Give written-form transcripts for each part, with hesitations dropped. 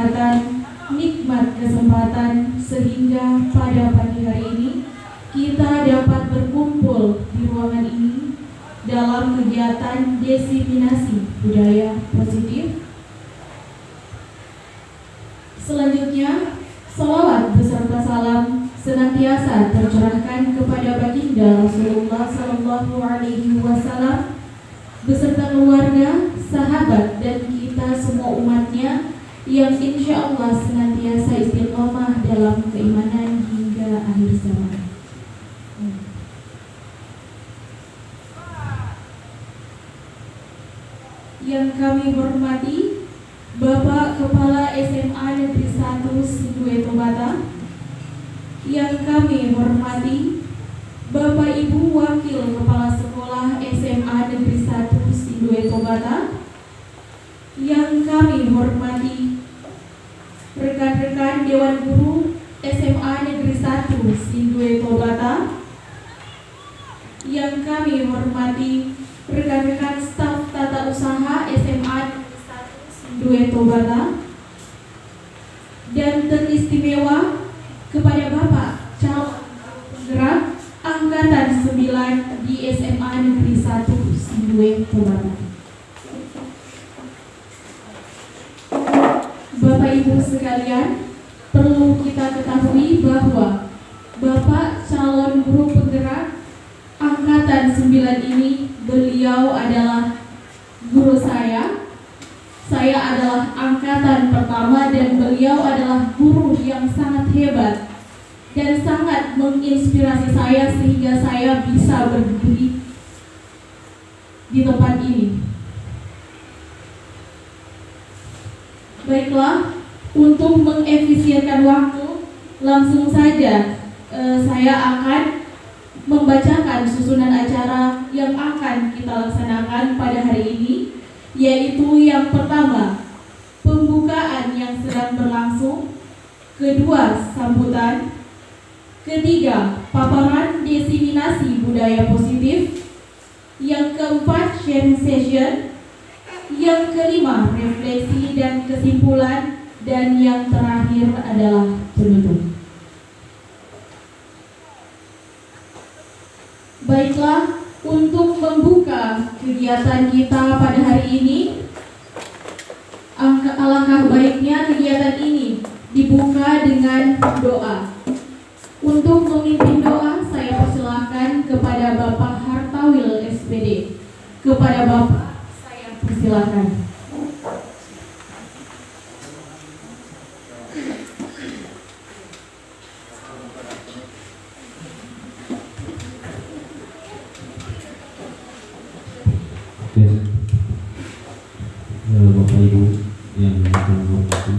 kesehatan, nikmat kesempatan, sehingga pada pagi hari ini kita dapat berkumpul di ruangan ini dalam kegiatan diseminasi budaya positif. Selanjutnya, salawat beserta salam senantiasa tercurahkan kepada baginda Rasulullah Sallallahu Alaihi Wasallam beserta keluarga, sahabat, dan kita semua umatnya yang insya Allah senantiasa istiqomah dalam keimanan hingga akhir zaman. Yang kami hormati Bapak Kepala SMA Negeri 1 Sidue Tobata, yang kami hormati Bapak Ibu Wakil Kepala Sekolah SMA Negeri 1 Sidue Tobata, yang kami hormati rekan-rekan Dewan Guru SMA Negeri 1 Sidue Tobata, yang kami hormati rekan-rekan staf tata usaha SMA Negeri 1 Sidue Tobata, dan teristimewa kepada Bapak calon penggerak Angkatan 9 di SMA Negeri 1 Sidue Tobata. Bapak Ibu sekalian, perlu kita ketahui bahwa Bapak calon guru penggerak Angkatan 9 ini, beliau adalah guru saya adalah angkatan pertama, dan beliau adalah guru yang sangat hebat dan sangat menginspirasi saya sehingga saya bisa berdiri di tempat ini. Baiklah, untuk mengefisienkan waktu, langsung saja saya akan membacakan susunan acara yang akan kita laksanakan pada hari ini, yaitu yang pertama, pembukaan yang sedang berlangsung, kedua, sambutan, ketiga, paparan diseminasi budaya positif, yang keempat, sharing session, yang kelima, refleksi dan kesimpulan, dan yang terakhir adalah penutup. Baiklah, untuk membuka kegiatan kita pada hari ini, alangkah baiknya kegiatan ini dibuka dengan doa. Untuk memimpin doa, saya persilahkan kepada Bapak Hartawil SPD. Kepada Bapak, saya persilahkan. Bapak Ibu yang kami hormati,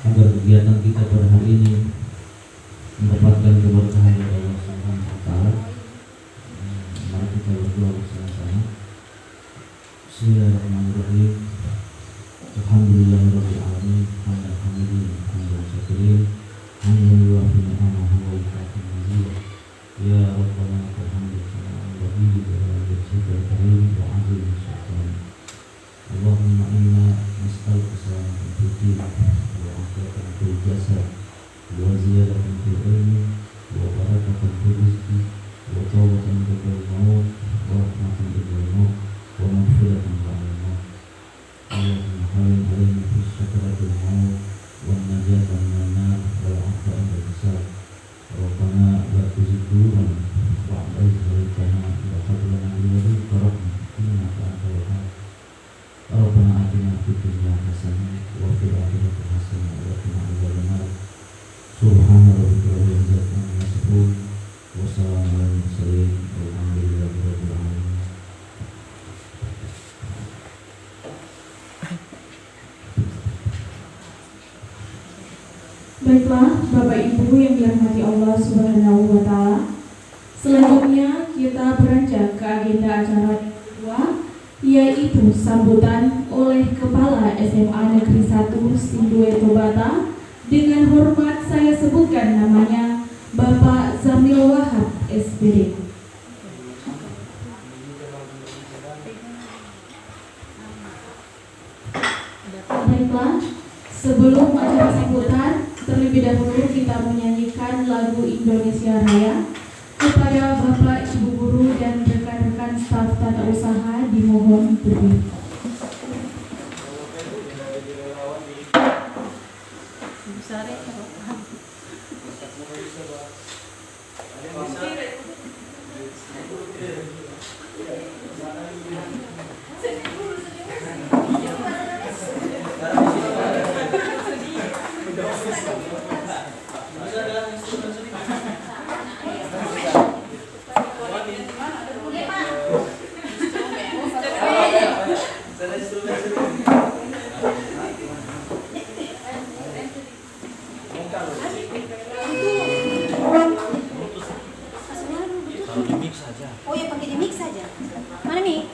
agar kegiatan kita pada hari ini mendapatkan keberkahan dari Allah Subhanahu wa Ta'ala, mari kita berdoa bersama-sama. Bismillahirrahmanirrahim. Alhamdulillahirabbil alamin, hamdan hamidin, hamdan syakirin, hamdan yuwafi ni'amahu wa yukafi mazidah. Ya Rabbana lakal hamdu kama yanbaghi li wajhikal karim wa 'azimi sultanik. Allahumma inna nas'aluka salamatan fid din wa 'afiyatan fil jasad wa ziyadatan fil ilmi wa barakatan fil rizqi wa tawbatan qabla al-maut wa rahmatan qabla al-maut wa maghfiratan ba'da al-maut. Allahumma hawwin 'alaina fi sakaratil maut wa najatan minan nar wal 'afwa 'inda al-hisab. Rabbana la tuzigh qulubana ba'da idh hadaytana wa hab lana min ladunka rahmah innaka antal wahhab. Rabbana atina fid dunya hasanah wa fil akhirati hasanah wa qina adzabannar. Subhana rabbika rabbil izzati amma yasifun wa salamun alal mursalin walhamdulillahi rabbil alamin. Baiklah, Bapak Ibu yang dirahmati Allah Subhanahu wa Ta'ala, selanjutnya kita beranjak ke agenda acara yang kedua, yaitu sambutan oleh Kepala SMA Negeri 1 Sidue Tobata. Dengan hormat saya sebutkan namanya, Bapak Zamil Wahab SPD. Baiklah, sebelum acara sambutan, terlebih dahulu kita menyanyikan lagu Indonesia Raya. Kepada Bapak, Ibu Guru, dan rekan-rekan staf tata usaha dimohon berdiri. Oh ya, pakai di mix saja. Mana nih?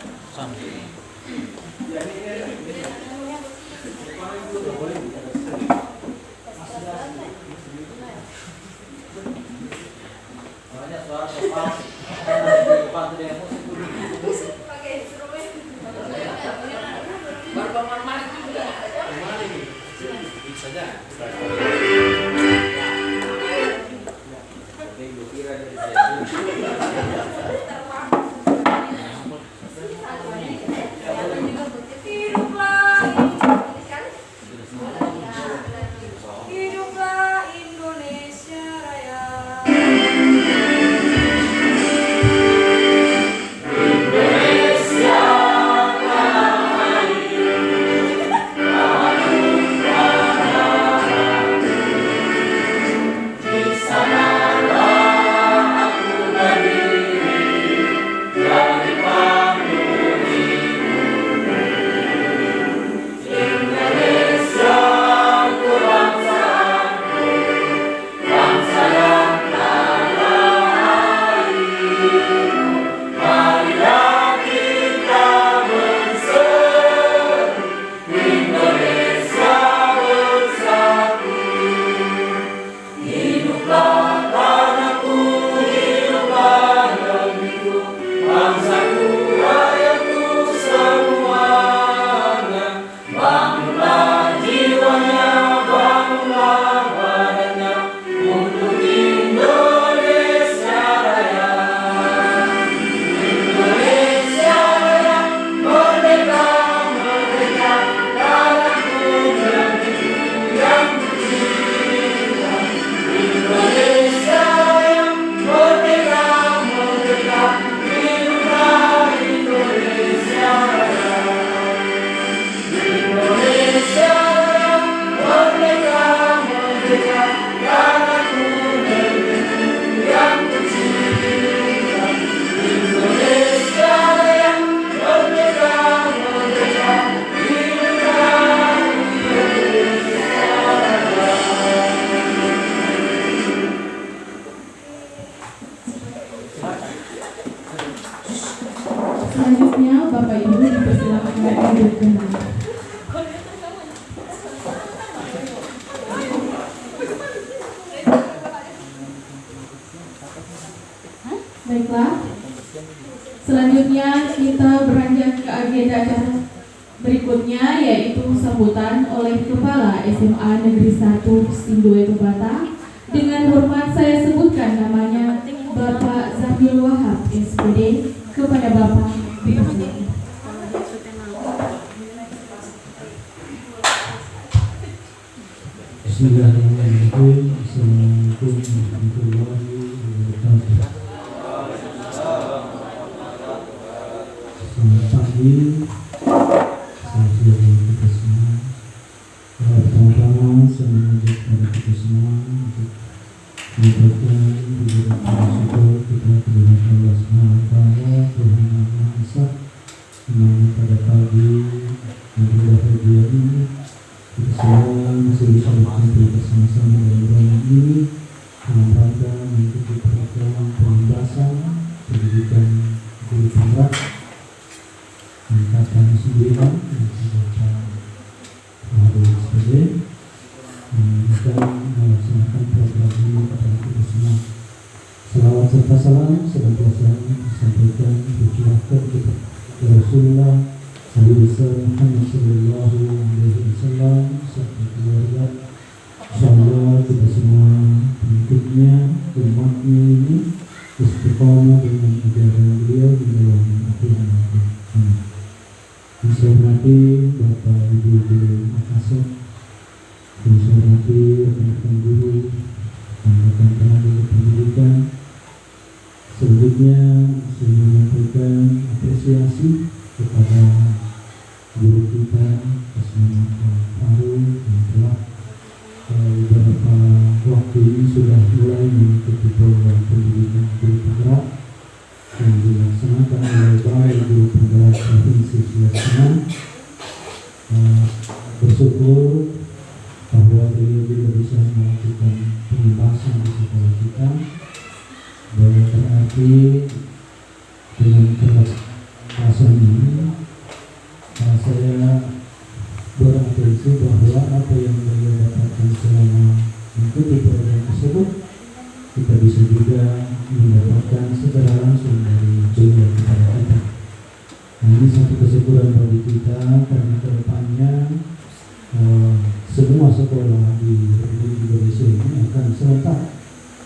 Hiduplah Indonesia Raya. Selanjutnya, Bapak Ibu dipersilakan duduk kembali. Baiklah, selanjutnya kita beranjak ke agenda acara berikutnya, yaitu sambutan oleh Kepala SMA Negeri 1 Sindueto Bata. Dengan hormat saya sebutkan namanya Bapak Zabil Wahab SPD. Kepada Bapak dipersilakan. Bismillahirrahmanirrahim. Assalamualaikum warahmatullahi wabarakatuh. Selamat pagi, saudara kita semua. Pertama-tama saya mengajak kepada kita semua untuk mengucapkan syukur kita kepada Allah Subhanahu wa Ta'ala, Tuhan Yang Maha Esa, di mana pada pagi yang berbahagia ini kita semua masih bisa berkumpul bersama-sama dalam ruangan ini dalam rangka mengikuti program pembahasan pendidikan guru penggerak angkatan 9 yang dibaca hari SPD, dan melaksanakan program ini kepada kita semua. Salawat serta salam senantiasa disampaikan dicurahkan kepada Rasulullah Muhammad sallallahu alaihi Bapak Ibu Guru Makassar, hormati rekan-rekan guru dan rekan tenaga pendidikan. Selanjutnya saya menyampaikan apresiasi kepada guru kita Asma Faru yang telah beberapa waktu ini sudah mulai mengikuti program pendidikan guru penggerak yang dilaksanakan oleh Balai Guru Penggerak Provinsi Sulawesi Tengah. Bersyukur bahwa beliau juga bisa melakukan pembahasan di sekolah kita, bahwa berarti dengan pembahasan ini saya berapresiasi bahwa apa yang beliau dapatkan selama mengikuti program tersebut kita bisa juga mendapatkan secara langsung dari beliau kepada kita. Nah, ini satu kesyukuran bagi kita karena kedepannya semua sekolah di Republik Indonesia ini akan serentak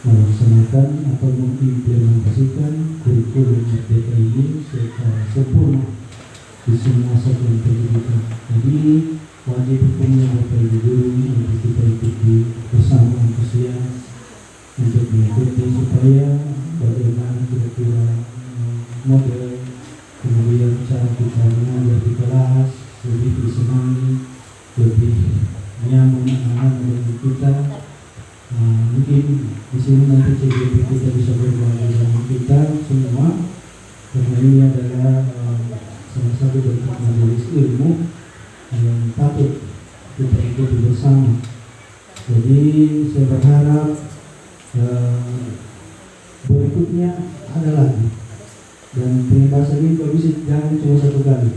melaksanakan atau mengimplementasikan kurikulum Merdeka ini secara sempurna di semua satuan pendidikan. Jadi wajib hukumnya Bapak Ibu Guru untuk kita ikuti bersama antusias untuk mengikuti supaya bagaimana kira-kira model kemudian cara kita mengajar di kelas lebih disenangi, lebih nyaman anak-anak dengan kita. Mungkin di sini nanti CGP kita bisa berbagi dengan kita semua, karena ini adalah salah satu bentuk majelis ilmu yang patut kita ikuti bersama. Jadi saya berharap berikutnya ada lagi, dan pembahasan ini kalau bisa jangan cuma satu kali.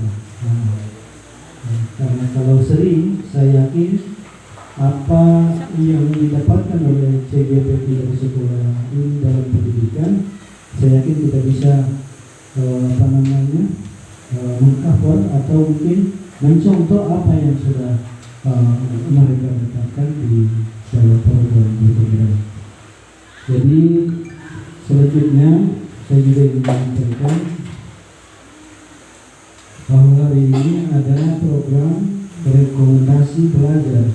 Karena kalau sering, saya yakin apa yang didapatkan oleh CGP dari sekolah ini dalam pendidikan, saya yakin kita bisa mengcover atau mungkin mencontoh apa yang sudah mereka dapatkan di dalam program pendidikan. Jadi selanjutnya saya juga ingin menyampaikan bahwa hari ini adalah program rekomendasi belajar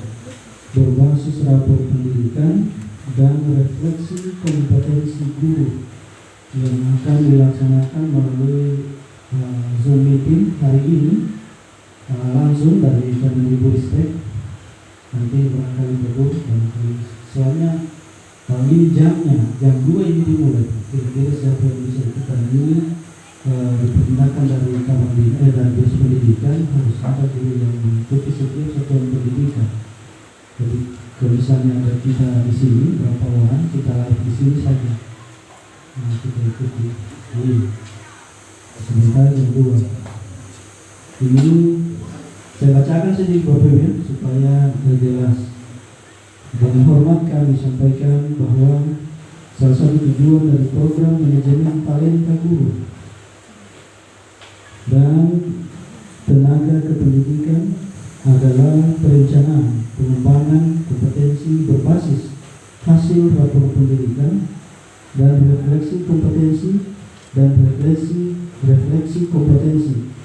berbasis rapor pendidikan dan refleksi kompetensi guru yang akan dilaksanakan melalui Zoom meeting hari ini langsung dari Kemendikbudristek. Nanti barangkali bagus, barangkali soalnya ini jamnya, jam 2 ini dimulai. Kira-kira siapa yang bisa ikutan ini dipindahkan dari dari Dinas Pendidikan, harus ada guru yang mengikuti setiap satuan pendidikan. Jadi kalau misalnya ada kita di sini berapa orang, kita live di sini saja. Nah, kita ikuti. Sebentar yang 2. Ini saya bacakan sedikit Bapak Ibu supaya jelas. Dengan hormat kami sampaikan bahwa salah satu tujuan dari program manajemen talenta guru dan tenaga kependidikan adalah perencanaan pengembangan kompetensi berbasis hasil rapor pendidikan dan refleksi kompetensi kompetensi.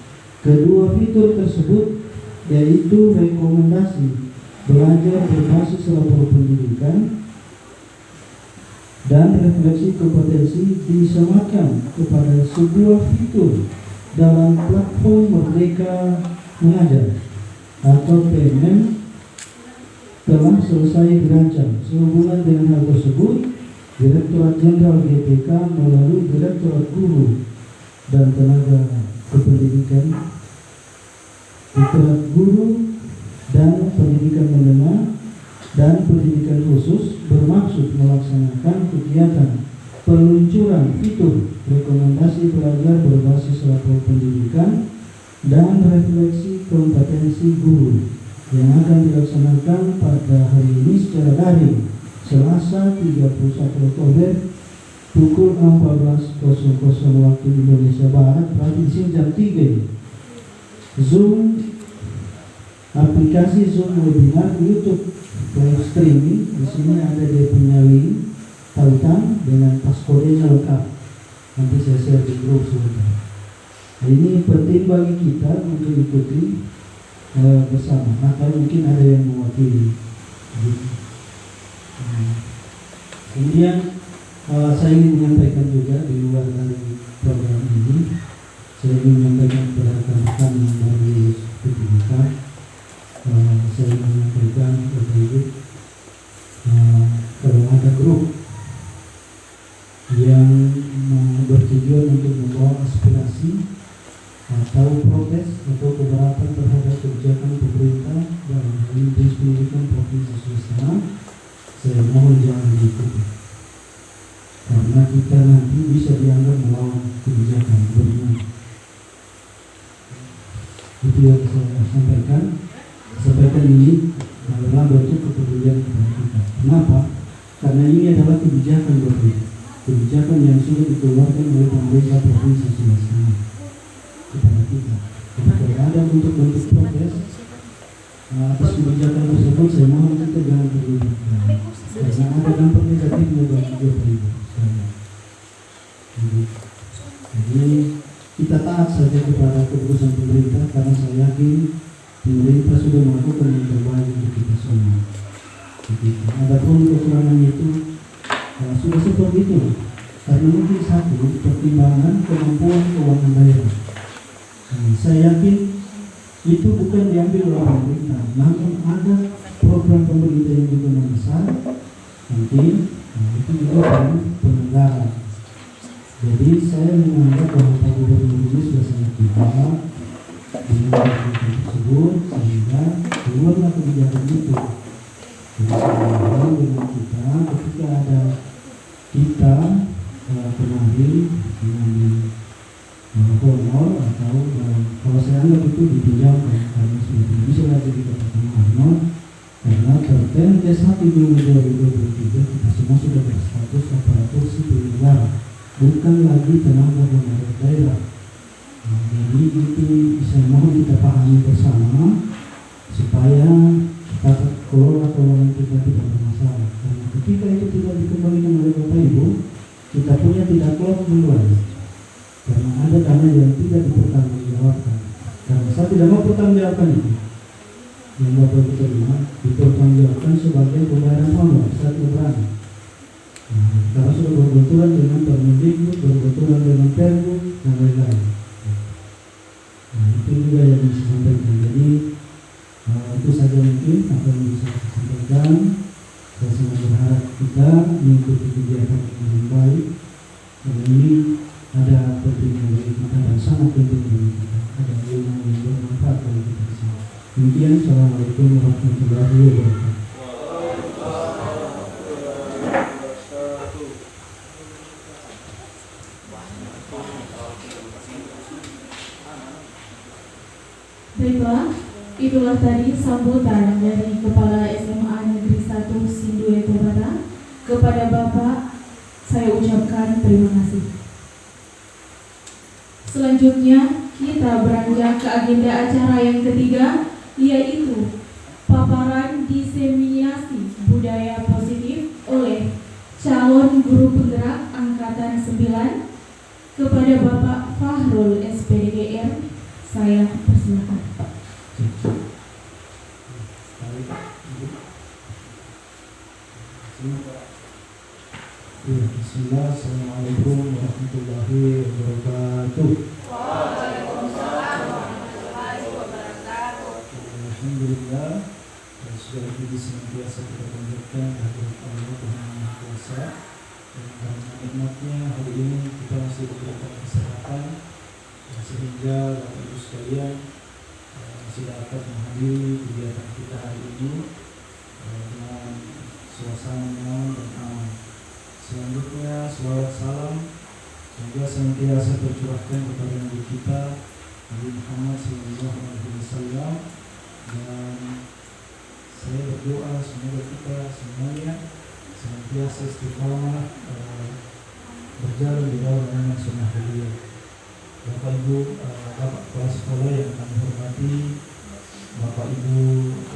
Kedua fitur tersebut yaitu rekomendasi belajar berbasis rapor pendidikan dan refleksi kompetensi disematkan kepada sebuah fitur dalam platform Merdeka Mengajar atau PMM telah selesai dirancang. Sehubungan dengan hal tersebut, Direktorat Jenderal GPK melalui Direktorat Guru dan Tenaga Kependidikan, Direktorat Guru dan Pendidikan Menengah dan Pendidikan Khusus bermaksud melaksanakan kegiatan peluncuran fitur rekomendasi belajar berbasis rapor pendidikan dan refleksi kompetensi guru yang akan dilaksanakan pada hari ini secara daring Selasa 31 Oktober pukul 14.00 waktu Indonesia Barat, berarti di sini jam 3. Zoom, aplikasi Zoom webinar YouTube live streaming, di sini ada dia punya link tautan dengan passwordnya lengkap. Nanti saya share di grup sebentar. Ini penting bagi kita untuk ikuti bersama atau mungkin ada yang mewakili. Kemudian saya ingin menyampaikan juga di luar dari program ini, saya ingin menyampaikan kepada rekan-rekan yang baru PTBK, saya ingin menyampaikan kepada ibu, kalau ada grup yang bertujuan untuk membawa aspirasi atau protes atau keberatan terhadap kebijakan pemerintah dalam hal ini Dinas Pendidikan Provinsi Sulawesi Tengah, saya mohon jangan diikuti, karena kita nanti bisa dianggap melawan kebijakan gubernur. Itu yang saya sampaikan ini dalam bentuk kepedulian kepada kita. Kenapa? Karena ini adalah kebijakan gubernur, kebijakan yang sudah dikeluarkan oleh pemerintah Provinsi Sulawesi Tengah kepada kita. Kalau ada bentuk-bentuk protes atas kebijakan tersebut, saya mohon kita jangan terlibat, karena ada dampak negatifnya bagi kita. Jadi kita taat saja kepada keputusan pemerintah, karena saya yakin pemerintah sudah melakukan yang terbaik untuk kita semua. Jadi, adapun kekurangan itu sudah seperti itu, karena mungkin satu pertimbangan kemampuan keuangan daerah. Saya yakin itu bukan diambil oleh pemerintah, namun ada program pemerintah yang juga besar, mungkin itu juga dari penyelenggara. Jadi saya menganggap bahwa Pak Gubernur ini sudah sangat bijak dengan kebijakan tersebut, sehingga keluarlah kebijakan itu. Jadi saya mohon dengan kita, ketika ada kita kemarin dengan honor atau kalau saya anggap itu dipinjamkan, karena sudah tidak bisa lagi dikatakan honor, karena tertera 1 Juli 2023 kita semua sudah berstatus aparatur sipil negara, bukan lagi tenaga pemerintah daerah. Jadi itu saya mohon kita pahami bersama supaya tata kelola keuangan kita tidak bermasalah. Karena ketika itu tidak dikembalikan oleh Bapak Ibu, kita punya tidak klop kembali. Karena ada dana yang tidak dipertanggungjawabkan. Karena saya tidak mau pertanggungjawabkan itu. Yang Bapak Ibu terima dipertanggungjawabkan sebagai pembayaran honor, saya tidak berani. Karena sudah berbenturan dengan Permendikbud, berbenturan dengan Pergub dan lain-lain. Itu juga yang bisa sampaikan. Jadi itu saja mungkin apa yang bisa saya sampaikan. Saya sangat berharap kita mengikuti kegiatan dengan baik, karena ini ada pentingnya bagi kita dan sangat penting bagi kita. Ada ilmu yang bermanfaat bagi kita semua. Demikian, Assalamualaikum warahmatullahi wabarakatuh. Baiklah, itulah tadi sambutan dari Kepala SMA Negeri 1 Sindue Tobata. Kepada Bapak, saya ucapkan terima kasih. Selanjutnya, kita beranjak ke agenda acara yang ketiga, yaitu paparan diseminasi budaya positif oleh calon guru penggerak Angkatan 9. Kepada Bapak Fahrul SPDGR, saya persilakan. Bismillah, Assalamualaikum warahmatullahi wabarakatuh. Waalaikumsalam warahmatullahi wabarakatuh. Alhamdulillah, segala puji senantiasa kita panjatkan kehadirat Allah Tuhan Yang Maha Kuasa. Dan karena nikmatnya hari ini kita masih diberikan kesehatan, sehingga Bapak Ibu sekalian masih dapat menghadiri kegiatan kita hari ini dengan suasana nyaman dan aman. Selanjutnya, selawat salam semoga senantiasa tercurahkan kepada Nabi kita Nabi Muhammad SAW, dan saya berdoa semoga kita semuanya senantiasa istiqamah berjalan di dalam naungan sunnah beliau. Bapak Ibu, Bapak Kepala Sekolah yang kami hormati, Bapak Ibu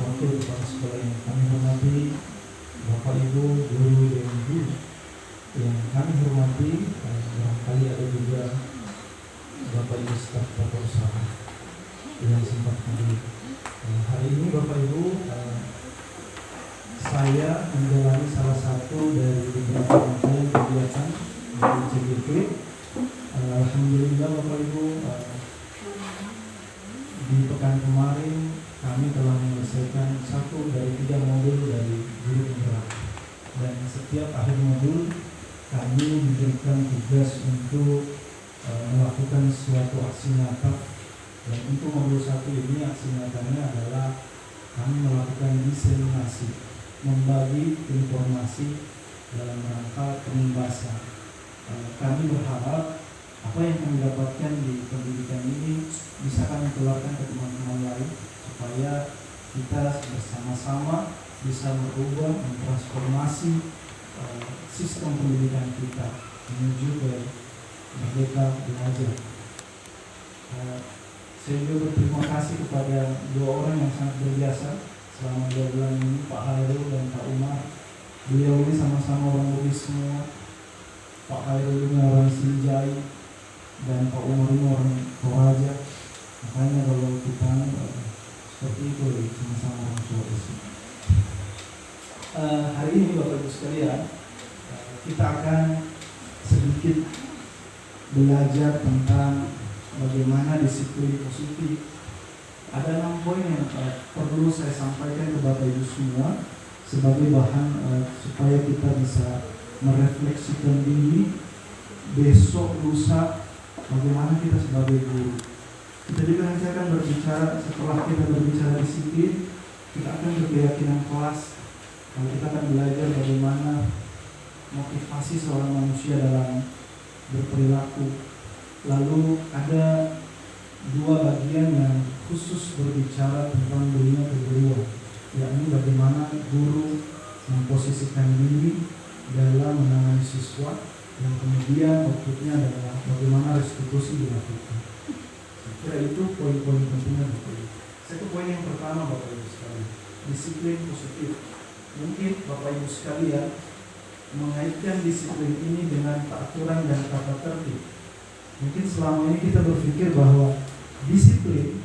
Wakil Kepala Sekolah yang kami hormati, Bapak Ibu Guru dan Guru yang kami hormati, barangkali ada juga Bapak Ibu staf tata usaha yang sempat kami saya menjalani salah satu dari beberapa rangkaian kegiatan dari CGP. Alhamdulillah Bapak Ibu, di pekan kemarin kami telah menyelesaikan 1 dari 3 modul dari guru penggerak, dan setiap akhir modul kami diberikan tugas untuk melakukan suatu aksi nyata. Dan untuk modul 1 ini aksi nyatanya adalah kami melakukan diseminasi, membagi informasi dalam rangka penugasan. Kami berharap apa yang kami dapatkan di pendidikan ini bisa kami keluarkan ke teman-teman lain, supaya kita bersama-sama bisa merubah, mentransformasi sistem pendidikan kita menuju ke merdeka belajar. Saya juga berterima kasih kepada 2 orang yang sangat berjasa selama 2 bulan ini, Pak Hairul dan Pak Umar. Beliau ini sama-sama orang Bugis semua. Pak Hairul ini orang Sinjai dan Pak Umar ini orang Toraja. Makanya kalau kita seperti itu, sama-sama orang Sulawesi. Hari ini Bapak Ibu sekalian, kita akan sedikit belajar tentang bagaimana disiplin positif. Ada 6 poin yang perlu saya sampaikan ke Bapak Ibu semua sebagai bahan supaya kita bisa merefleksikan diri besok lusa bagaimana kita sebagai guru. Kita juga nanti akan berbicara, setelah kita berbicara disiplin, kita akan berkeyakinan kelas. Kalau kita akan belajar bagaimana motivasi seorang manusia dalam berperilaku. Lalu ada 2 bagian yang khusus berbicara tentang dunia keguruan, yakni bagaimana guru memposisikan diri dalam menangani siswa, dan kemudian berikutnya adalah bagaimana restitusi dilakukan. Saya kira itu poin-poin pentingnya Bapak Ibu. Saya ke poin yang pertama Bapak Ibu sekalian, disiplin positif. Mungkin Bapak Ibu sekalian mengaitkan disiplin ini dengan peraturan dan tata tertib. Mungkin selama ini kita berpikir bahwa disiplin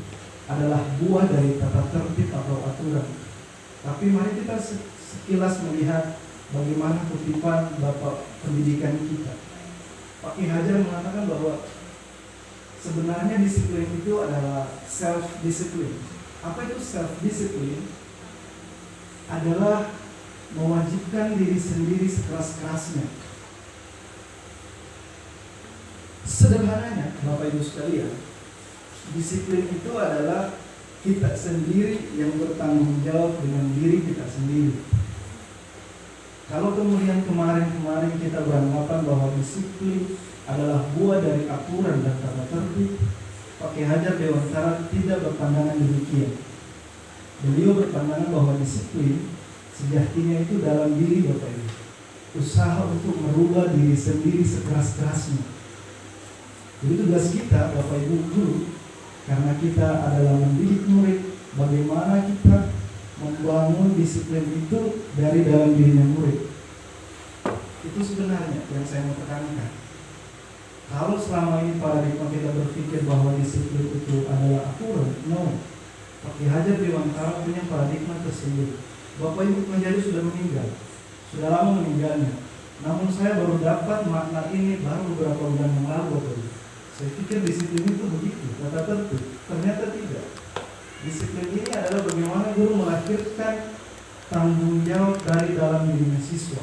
adalah buah dari tata tertib atau aturan. Tapi mari kita sekilas melihat bagaimana kutipan Bapak pendidikan kita. Pak Ki Hajar mengatakan bahwa sebenarnya disiplin itu adalah self-discipline. Apa itu self-discipline? Adalah mewajibkan diri sendiri sekeras-kerasnya. Sederhananya, Bapak Ibu sekalian, disiplin itu adalah kita sendiri yang bertanggung jawab dengan diri kita sendiri. Kalau kemudian kemarin kita beranggapan bahwa disiplin adalah buah dari aturan dan tata tertib, Pak Ki Hajar Dewantara tidak berpandangan demikian. Beliau berpandangan bahwa disiplin sejatinya itu dalam diri Bapak Ibu, usaha untuk merubah diri sendiri sekeras-kerasnya. Jadi tugas kita Bapak Ibu guru, karena kita adalah mendidik murid, bagaimana kita membangun disiplin itu dari dalam dirinya murid. Itu sebenarnya yang saya mau tekankan. Kalau selama ini paradigma kita berpikir bahwa disiplin itu adalah aturan, no. Pak Ki Hajar Dewantara punya paradigma tersendiri. Bapak Ibu menjadi sudah meninggal, sudah lama meninggalnya. Namun saya baru dapat makna ini baru beberapa bulan yang lalu Bapak Ibu. Saya pikir disiplin itu begitu, tata tertib. Ternyata tidak. Disiplin ini adalah bagaimana guru melahirkan tanggung jawab dari dalam dirinya siswa.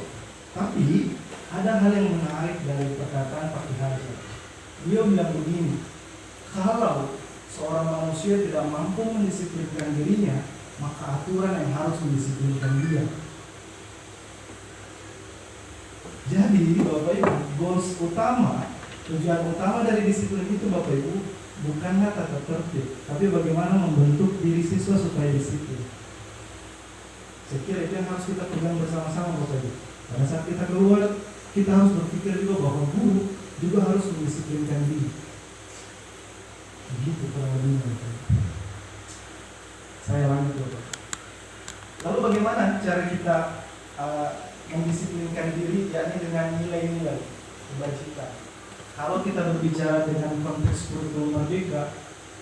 Tapi ada hal yang menarik dari perkataan Pak Ki Hajar. Beliau bilang begini, kalau seorang manusia tidak mampu mendisiplinkan dirinya, maka aturan yang harus mendisiplinkan dia. Jadi Bapak Ibu, goals utama, tujuan utama dari disiplin itu Bapak Ibu bukanlah tata tertib, tapi bagaimana membentuk diri siswa supaya disiplin. Saya kira itu yang harus kita pegang bersama-sama Bapak Ibu. Pada saat kita keluar, kita harus berpikir juga bahwa guru juga harus mendisiplinkan diri. Begitu kurang lebihnya Bapak Ibu. Saya lanjut Bapak. Lalu bagaimana cara kita mendisiplinkan diri, yakni dengan nilai-nilai kebajikan. Kalau kita berbicara dengan konteks kurikulum merdeka,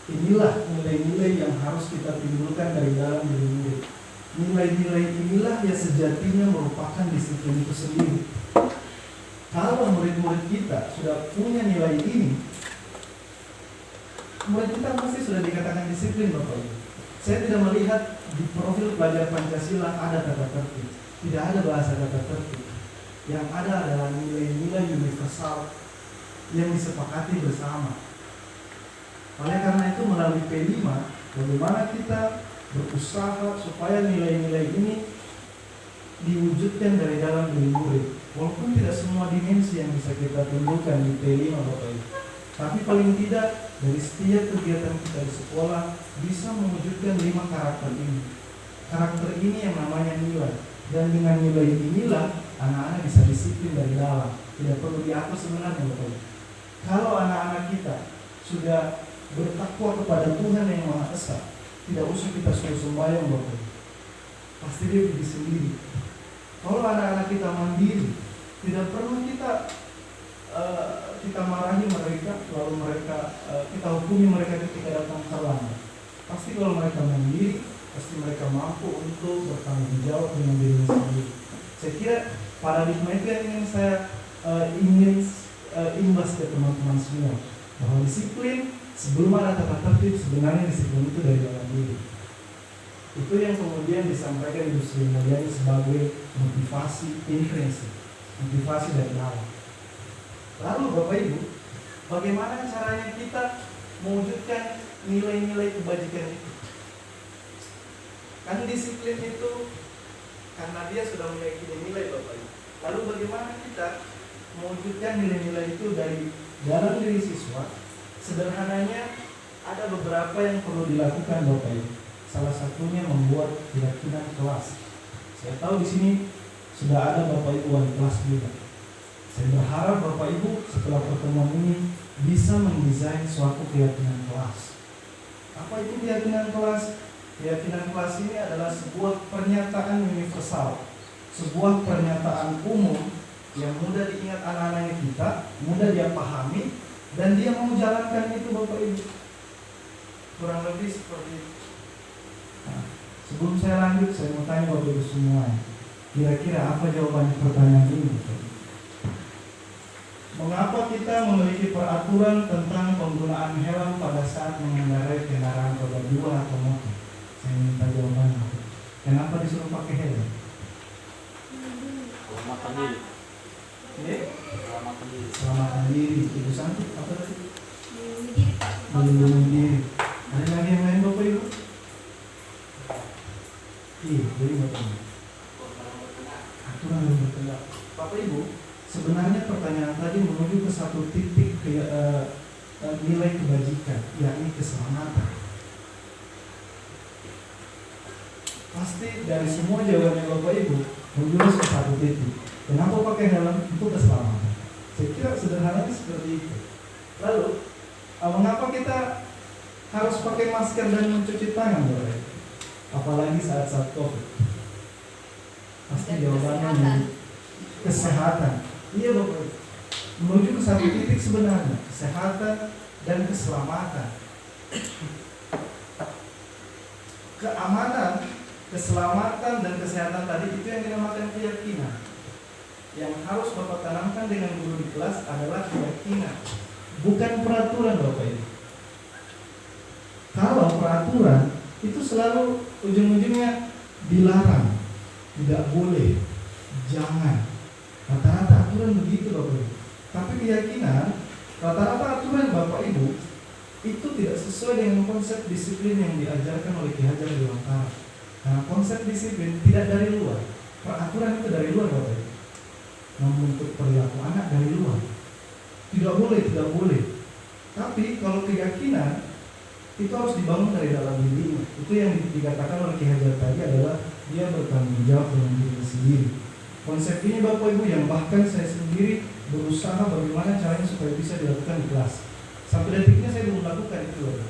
inilah nilai-nilai yang harus kita timbulkan dari dalam diri murid. Nilai-nilai inilah yang sejatinya merupakan disiplin itu sendiri. Kalau murid-murid kita sudah punya nilai ini, murid kita pasti sudah dikatakan disiplin, Bapak Ibu. Saya tidak melihat di profil pelajar Pancasila ada tata tertib. Tidak ada bahasa tata tertib. Yang ada adalah nilai-nilai universal yang disepakati bersama. Oleh karena itu melalui P5, bagaimana kita berusaha supaya nilai-nilai ini diwujudkan dari dalam diri murid. Walaupun tidak semua dimensi yang bisa kita tunjukkan di P5, Bapak Ibu. Tapi paling tidak dari setiap kegiatan kita di sekolah bisa mewujudkan 5 karakter ini. Karakter ini yang namanya nilai. Dan dengan nilai inilah anak-anak bisa disiplin dari dalam. Tidak perlu diatur sebenarnya, Bapak Ibu. Kalau anak-anak kita sudah bertakwa kepada Tuhan yang Maha Esa, tidak usah kita suruh sembahyang, Bapak Ibu. Pasti dia pergi sendiri. Kalau anak-anak kita mandiri, tidak perlu kita marahi mereka, lalu kita hukumi mereka ketika datang terlambat. Pasti kalau mereka mandiri, pasti mereka mampu untuk bertanggung jawab dengan dirinya sendiri. Saya kira paradigma itu yang ingin saya imbas ke teman-teman semua, bahwa disiplin sebelum ada tata tertib, sebenarnya disiplin itu dari dalam diri. Itu yang kemudian disampaikan Ibu Sri Mulyani sebagai motivasi intrinsik, motivasi dari dalam. Lalu Bapak Ibu, bagaimana caranya kita mewujudkan nilai-nilai kebajikan itu? Kan disiplin itu karena dia sudah meyakini nilai, Bapak Ibu. Lalu bagaimana kita mewujudkan nilai-nilai itu dari dalam diri siswa? Sederhananya ada beberapa yang perlu dilakukan, Bapak Ibu. Salah satunya membuat keyakinan kelas. Saya tahu di sini sudah ada Bapak Ibu wali kelas juga. Saya berharap Bapak Ibu setelah pertemuan ini bisa mendesain suatu keyakinan kelas. Apa itu keyakinan kelas? Keyakinan kelas ini adalah sebuah pernyataan universal, sebuah pernyataan umum yang mudah diingat anak-anak kita, mudah dia pahami, dan dia mau jalankan itu, Bapak Ibu. Kurang lebih seperti itu. Nah, sebelum saya lanjut, saya mau tanya Bapak Ibu semua, kira-kira apa jawaban pertanyaan ini, Bapak Ibu? Mengapa kita memiliki peraturan tentang penggunaan helm pada saat mengendarai kendaraan roda 2 atau motor? Saya minta jawaban. Kenapa disuruh pakai helm? Keselamatan diri. Keselamatan diri. Ibu Santi, apa tadi? Melindungi diri. Ada lagi yang lain, Bapak Ibu? Iya, jadi Bapak Ibu. Aturan yang berkenaan. Bapak Ibu, sebenarnya pertanyaan tadi menuju ke satu titik nilai kebajikan, yakni keselamatan. Pasti dari semua jawabannya Bapak Ibu menjurus ke satu titik. Kenapa pakai helm? Itu keselamatan. Saya kira sederhananya seperti itu. Lalu, mengapa kita harus pakai masker dan mencuci tangan, Bapak Ibu? Apalagi saat-saat COVID. Pasti jawabannya kesehatan. Iya, Bapak Ibu. Menuju ke satu titik sebenarnya, kesehatan dan keselamatan. Keamanan, keselamatan dan kesehatan tadi itu yang dinamakan keyakinan. Yang harus Bapak tanamkan dengan guru di kelas adalah keyakinan, bukan peraturan, Bapak Ibu. Kalau peraturan itu selalu ujung-ujungnya dilarang, tidak boleh, jangan. Rata-rata aturan begitu, Bapak Ibu. Tapi keyakinan, rata-rata aturan Bapak Ibu itu tidak sesuai dengan konsep disiplin yang diajarkan oleh Ki Hajar Dewantara. Nah, konsep disiplin tidak dari luar. Peraturan itu dari luar, Bapak Ibu. Membentuk perilaku anak dari luar. Tidak boleh. Tapi kalau keyakinan itu harus dibangun dari dalam dirinya. Itu yang dikatakan oleh Ki Hajar tadi adalah dia bertanggung jawab dengan diri sendiri. Konsep ini Bapak Ibu yang bahkan saya sendiri berusaha bagaimana caranya supaya bisa dilakukan di kelas. Sampai detiknya saya belum lakukan itu, Bapak.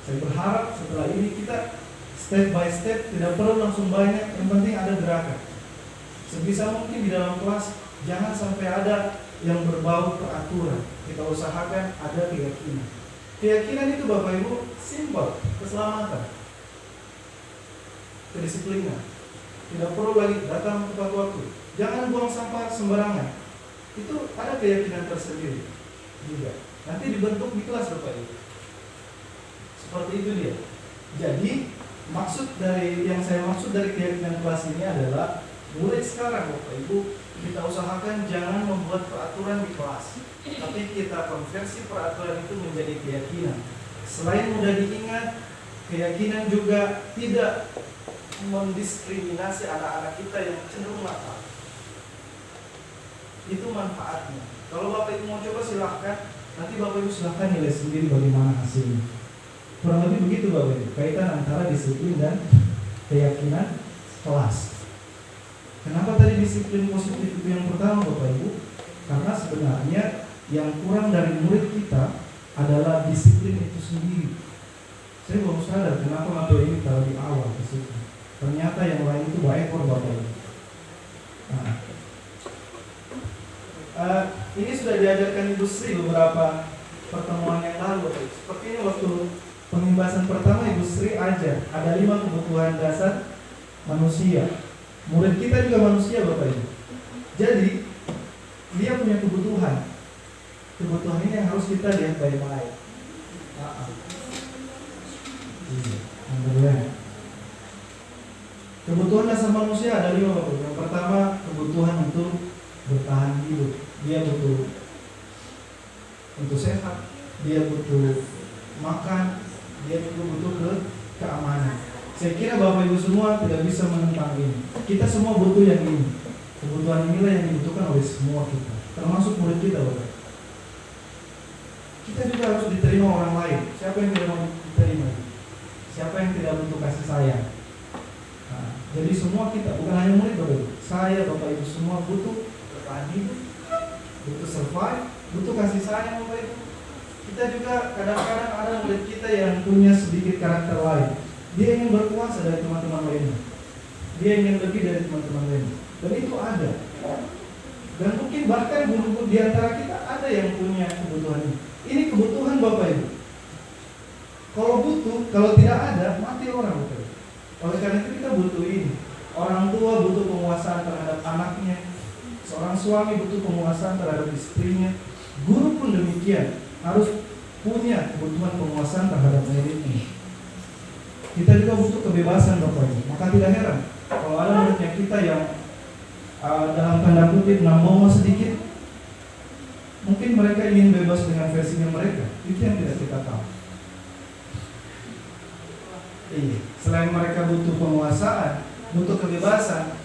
Saya berharap setelah ini kita step by step, tidak perlu langsung banyak, yang penting ada gerakan. Sebisa mungkin di dalam kelas jangan sampai ada yang berbau peraturan. Kita usahakan ada keyakinan. Keyakinan itu Bapak Ibu simpel, keselamatan, kedisiplinan. Tidak perlu lagi datang tepat waktu. Jangan buang sampah sembarangan. Itu ada keyakinan tersendiri juga. Nanti dibentuk di kelas Bapak Ibu. Seperti itu dia. Jadi yang saya maksud dari keyakinan kelas ini adalah mulai sekarang Bapak Ibu kita usahakan jangan membuat peraturan di kelas, tapi kita konversi peraturan itu menjadi keyakinan. Selain mudah diingat, keyakinan juga tidak mendiskriminasi anak-anak kita yang cenderung nakal. Itu manfaatnya. Kalau Bapak Ibu mau coba silahkan, nanti Bapak Ibu silahkan nilai sendiri bagaimana hasilnya. Kurang lebih begitu Bapak Ibu, kaitan antara disiplin dan keyakinan kelas. Kenapa tadi disiplin positif itu yang pertama Bapak Ibu? Karena sebenarnya yang kurang dari murid kita adalah disiplin itu sendiri. Saya baru sadar kenapa materi ini taruh di awal ke situ. Ternyata yang lain itu ekor Bapak Ibu. Nah, ini sudah diajarkan Ibu Sri beberapa pertemuan yang lalu Bapak Ibu. Seperti ini waktu pembahasan pertama Ibu Sri ajar ada 5 kebutuhan dasar manusia. Murid kita juga manusia Bapak Ibu. Jadi dia punya kebutuhan. Kebutuhan ini yang harus kita lihat baik-baik. Kebutuhan dasar manusia ada 5 Bapak Ibu. Yang pertama kebutuhan untuk bertahan hidup. Dia butuh untuk sehat. Dia butuh makan. Dia juga butuh keamanan. Saya kira Bapak Ibu semua tidak bisa menentang ini. Kita semua butuh yang ini. Kebutuhan inilah yang dibutuhkan oleh semua kita, termasuk murid kita Bapak. Kita juga harus diterima orang lain. Siapa yang tidak mau diterima? Siapa yang tidak butuh kasih sayang? Nah, jadi semua kita, bukan hanya murid Bapak Ibu. Saya, Bapak Ibu semua butuh bertahan hidup, butuh survive, butuh kasih sayang Bapak Ibu. Kita juga kadang-kadang ada murid kita yang punya sedikit karakter lain. Dia ingin berkuasa dari teman-teman lainnya. Dia ingin lebih dari teman-teman lainnya. Dan itu ada. Dan mungkin bahkan guru-guru di antara kita ada yang punya kebutuhan ini. Ini kebutuhan Bapak Ibu. Kalau butuh, kalau tidak ada, mati orang Bapak Ibu. Oleh karena itu kita butuh ini. Orang tua butuh penguasaan terhadap anaknya. Seorang suami butuh penguasaan terhadap istrinya. Guru pun demikian. Harus punya kebutuhan penguasaan terhadap muridnya. Kita juga butuh kebebasan Bapak Ibu. Maka tidak heran kalau ada muridnya kita yang dalam tanda kutip nambah sedikit, mungkin mereka ingin bebas dengan versinya mereka. Itu yang tidak kita tahu. Selain mereka butuh penguasaan, butuh kebebasan,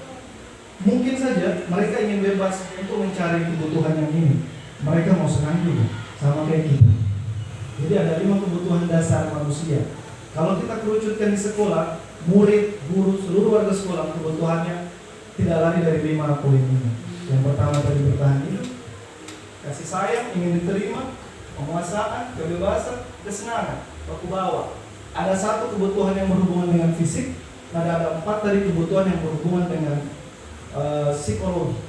mungkin saja mereka ingin bebas untuk mencari kebutuhan yang ini. Mereka mau senang juga, sama kayak kita. Jadi ada 5 kebutuhan dasar manusia. Kalau kita kerucutkan di sekolah, murid, guru, seluruh warga sekolah kebutuhannya tidak lari dari 5 poin ini. Yang pertama tadi bertahan hidup, kasih sayang, ingin diterima, penguasaan, kebebasan, kesenangan, baku bawa. Ada 1 kebutuhan yang berhubungan dengan fisik, dan ada 4 tadi kebutuhan yang berhubungan dengan psikologi.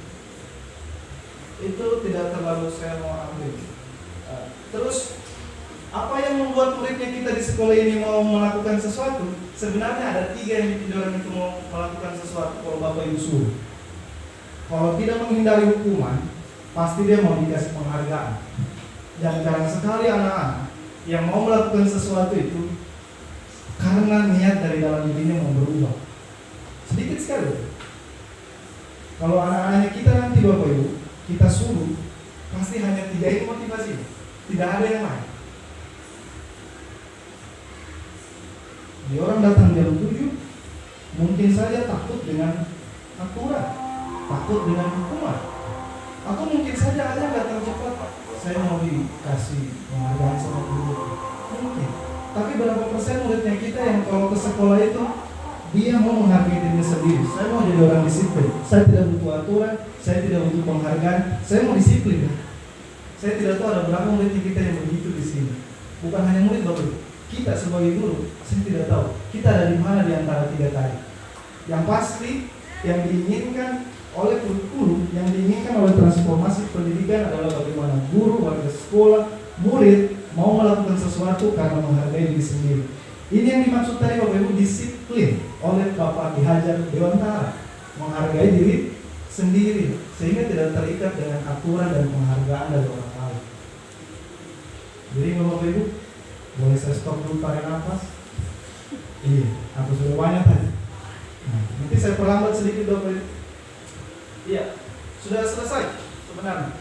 Itu tidak terlalu saya mau ambil. Terus apa yang membuat muridnya kita di sekolah ini mau melakukan sesuatu? Sebenarnya ada 3 yang dipidorkan itu mau melakukan sesuatu kalau Bapak Ibu suruh. Kalau tidak menghindari hukuman, pasti dia mau dikasih penghargaan. Dan jarang sekali anak-anak yang mau melakukan sesuatu itu karena niat dari dalam dirinya mau berubah. Sedikit sekali. Kalau anak-anaknya kita nanti Bapak Ibu, kita suruh, pasti hanya 3 ini motivasi. Tidak ada yang lain. Dia orang datang jam 7, mungkin saja takut dengan aturan, takut dengan hukuman, atau mungkin saja ada yang datang cepat. Saya mau dikasih penghargaan sama guru, mungkin. Tapi berapa persen muridnya kita yang kalau ke sekolah itu dia mau menghargai dirinya sendiri. Saya mau jadi orang disiplin. Saya tidak butuh aturan, saya tidak butuh penghargaan. Saya mau disiplin. Saya tidak tahu ada berapa murid kita yang begitu di sini. Bukan hanya murid Bapak. Kita sebagai guru, saya tidak tahu kita ada di mana di antara 3 tadi. Yang pasti yang diinginkan oleh kurikulum, yang diinginkan oleh transformasi pendidikan adalah bagaimana guru, warga sekolah, murid mau melakukan sesuatu karena menghargai diri sendiri. Ini yang dimaksud tadi Bapak Ibu disiplin oleh Bapak Ki Hajar Dewantara. menghargai diri sendiri, sehingga tidak terikat dengan aturan dan penghargaan dari orang lain. Jadi Bapak Ibu, boleh saya stop dulu tarik nafas? Iya, aku sudah banyak tadi. Nah, nanti saya perlambat sedikit Bapak Ibu. Iya, sudah selesai sebenarnya.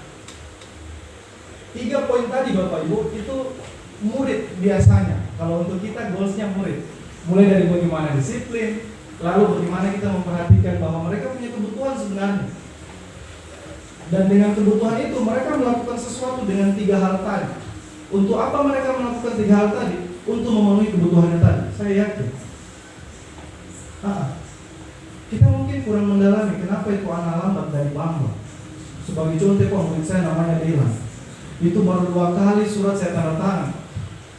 3 poin tadi Bapak Ibu itu murid biasanya. Kalau untuk kita goalsnya murid. Mulai dari bagaimana disiplin, lalu bagaimana kita memperhatikan bahwa mereka punya kebutuhan sebenarnya. Dan dengan kebutuhan itu mereka melakukan sesuatu dengan 3 hal tadi. Untuk apa mereka melakukan 3 hal tadi? Untuk memenuhi kebutuhannya tadi. Saya yakin. Kita mungkin kurang mendalami kenapa itu anak lambat dari Bamba. Sebagai contoh, murid saya namanya Dylan. Itu baru 2 kali surat saya tanda tangan.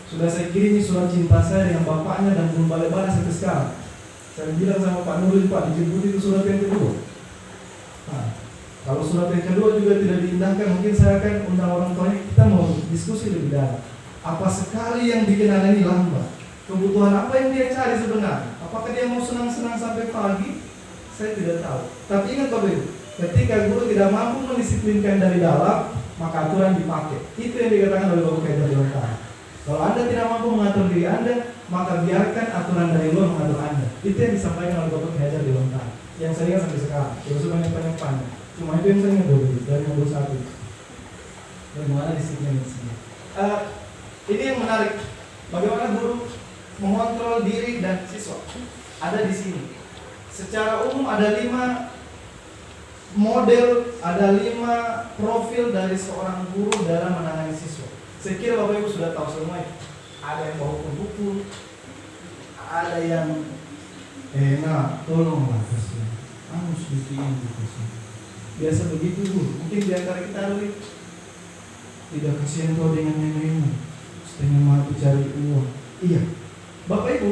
Sudah saya kirimi surat cinta saya dengan bapaknya dan belum balik-balik sampai sekarang. Saya bilang sama Pak Nurul, Pak, dijemput itu surat yang kedua. Nah, kalau surat yang kedua juga tidak diindahkan, mungkin saya akan undang orang tuanya, kita mau diskusi lebih dalam. Apa sekali yang bikin anak ini lambat? Kebutuhan apa yang dia cari sebenarnya? Apakah dia mau senang-senang sampai pagi? Saya tidak tahu. Tapi ingat Bapak Ibu, ketika guru tidak mampu mendisiplinkan dari dalam, maka aturan dipakai. Itu yang dikatakan oleh Bapak Hajar Dewantara. Kalau Anda tidak mampu mengatur diri Anda, maka biarkan aturan dari luar mengatur Anda. Itu yang disampaikan oleh Bapak Hajar Dewantara. Yang saya ingat sampai sekarang. Tidak usah banyak-banyak. Cuma itu yang saya ingat Bapak Ibu dari nomor 1. Bagaimana disiplin di sini? Ini yang menarik. Bagaimana guru mengontrol diri dan siswa. Ada di sini. Secara umum ada 5 model, ada 5 profil dari seorang guru dalam menangani siswa. Saya kira Bapak Ibu sudah tahu semua itu. Ada yang bawa buku, ada yang tolonglah kasih. Harus bikin kasih. Biasa begitu Bu. Mungkin di antara kita tidak kasihan kau dengan nenekmu, setengah mati cari uang. Iya, Bapak Ibu,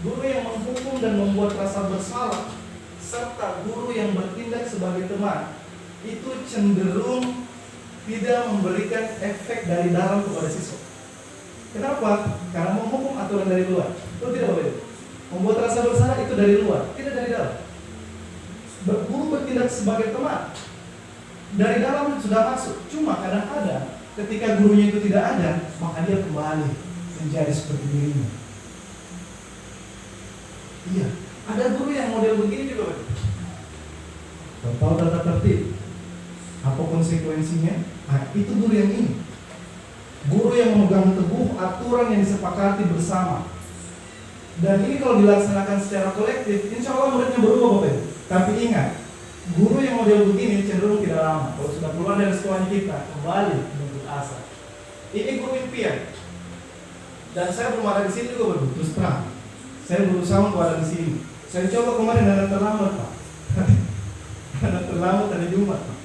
guru yang menghukum dan membuat rasa bersalah serta guru yang bertindak sebagai teman itu cenderung tidak memberikan efek dari dalam kepada siswa. Kenapa? Karena menghukum aturan dari luar. Itu tidak boleh. Membuat rasa bersalah itu dari luar, tidak dari dalam. Guru bertindak sebagai teman dari dalam sudah masuk. Cuma kadang-kadang ketika gurunya itu tidak ada, maka dia kembali menjadi seperti dirinya. Iya, ada guru yang model begini juga. Tahu tata tertib, apa konsekuensinya? Nah, itu guru yang ini. Guru yang memegang teguh aturan yang disepakati bersama. Dan ini kalau dilaksanakan secara kolektif, insya Allah muridnya berubah Bapak. Tapi ingat, guru yang model begini cenderung tidak lama. Kalau sudah keluar dari sekolah kita, kembali menuntut asa. Ini guru impian. Dan saya belum ada di sini juga Bapak, terus terang. Saya berusaha untuk ada di sini. Saya coba kemarin dan terlambat Pak. Karena terlambat hari Jumat Pak.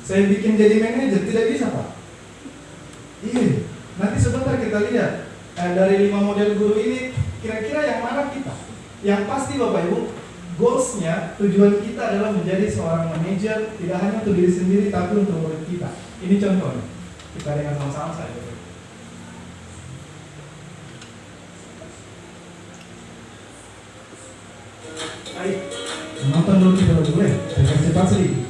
Saya bikin jadi manajer, tidak bisa Pak. Iya, nanti sebentar kita lihat dari 5 model guru ini kira-kira yang mana kita. Yang pasti Bapak Ibu, goalsnya, tujuan kita adalah menjadi seorang manajer, tidak hanya untuk diri sendiri tapi untuk murid kita. Ini contohnya. Kita dengar sama-sama saja. Baik, nonton dulu kita boleh. Saya cepat sedikit.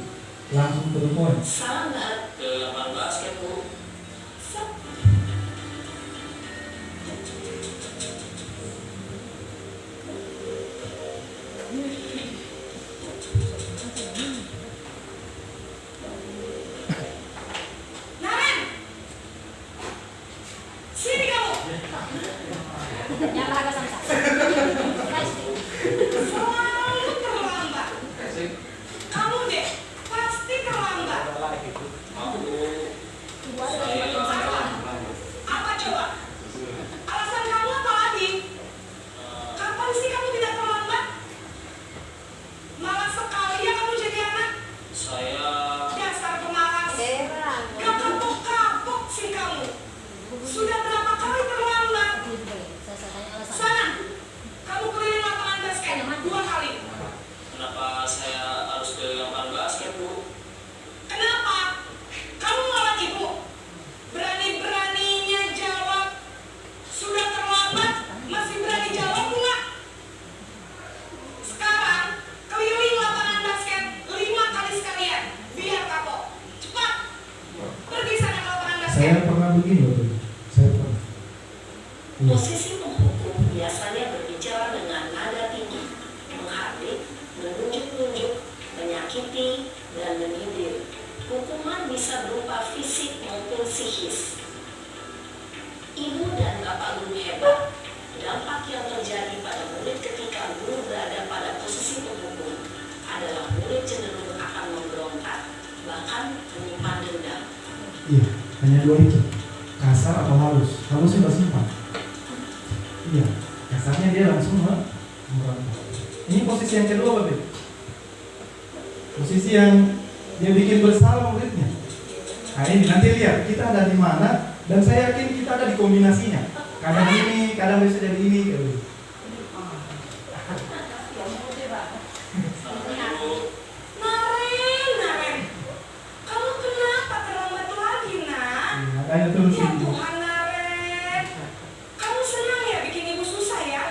Langsung ke poin. Sangat ke lapangan basket Bu. Naren, sini kamu. Yang laga sama. Selalu terlambat. Kamu deh pasti terlambat. Apa coba? Alasan kamu apa lagi? Kapan sih kamu tidak terlambat? Malas sekali ya kamu jadi anak. Dasar pemalas. Gak kapok-kapok sih kamu. Sudah berapa kali terlambat? Sana, kamu keliling lapangan basket 2 kali. Kenapa saya harus ke lapangan basket, Bu? Kenapa? Kamu malah ibu. Berani-beraninya jawab. Sudah terlambat, masih berani jawab enggak? Sekarang keliling lapangan basket begini Bapak Ibu. Saya pernah. Iya. Posisi penghukum biasanya berbicara dengan nada tinggi, menghardik, menunjuk-nunjuk, menyakiti, dan menyindir. Hukuman bisa berupa fisik maupun psikis. Ibu dan bapak guru hebat. Dampak yang terjadi pada murid ketika guru berada pada posisi penghukum adalah murid cenderung akan memberontak, bahkan menyimpan dendam. Iya, hanya dua itu. Kasar atau halus. Halusnya nggak simpan. Iya, kasarnya dia langsung merontak. Ini posisi yang kedua Bapak Ibu. Posisi yang dia bikin bersalah muridnya. Nah ini nanti lihat kita ada di mana, dan saya yakin kita ada di kombinasinya. Kadang ini, kadang bisa jadi ini. Naren, kamu kenapa terlambat lagi, nak? Makanya terus Ya ini. Tuhan, Naren, kamu senang ya bikin ibu susah ya?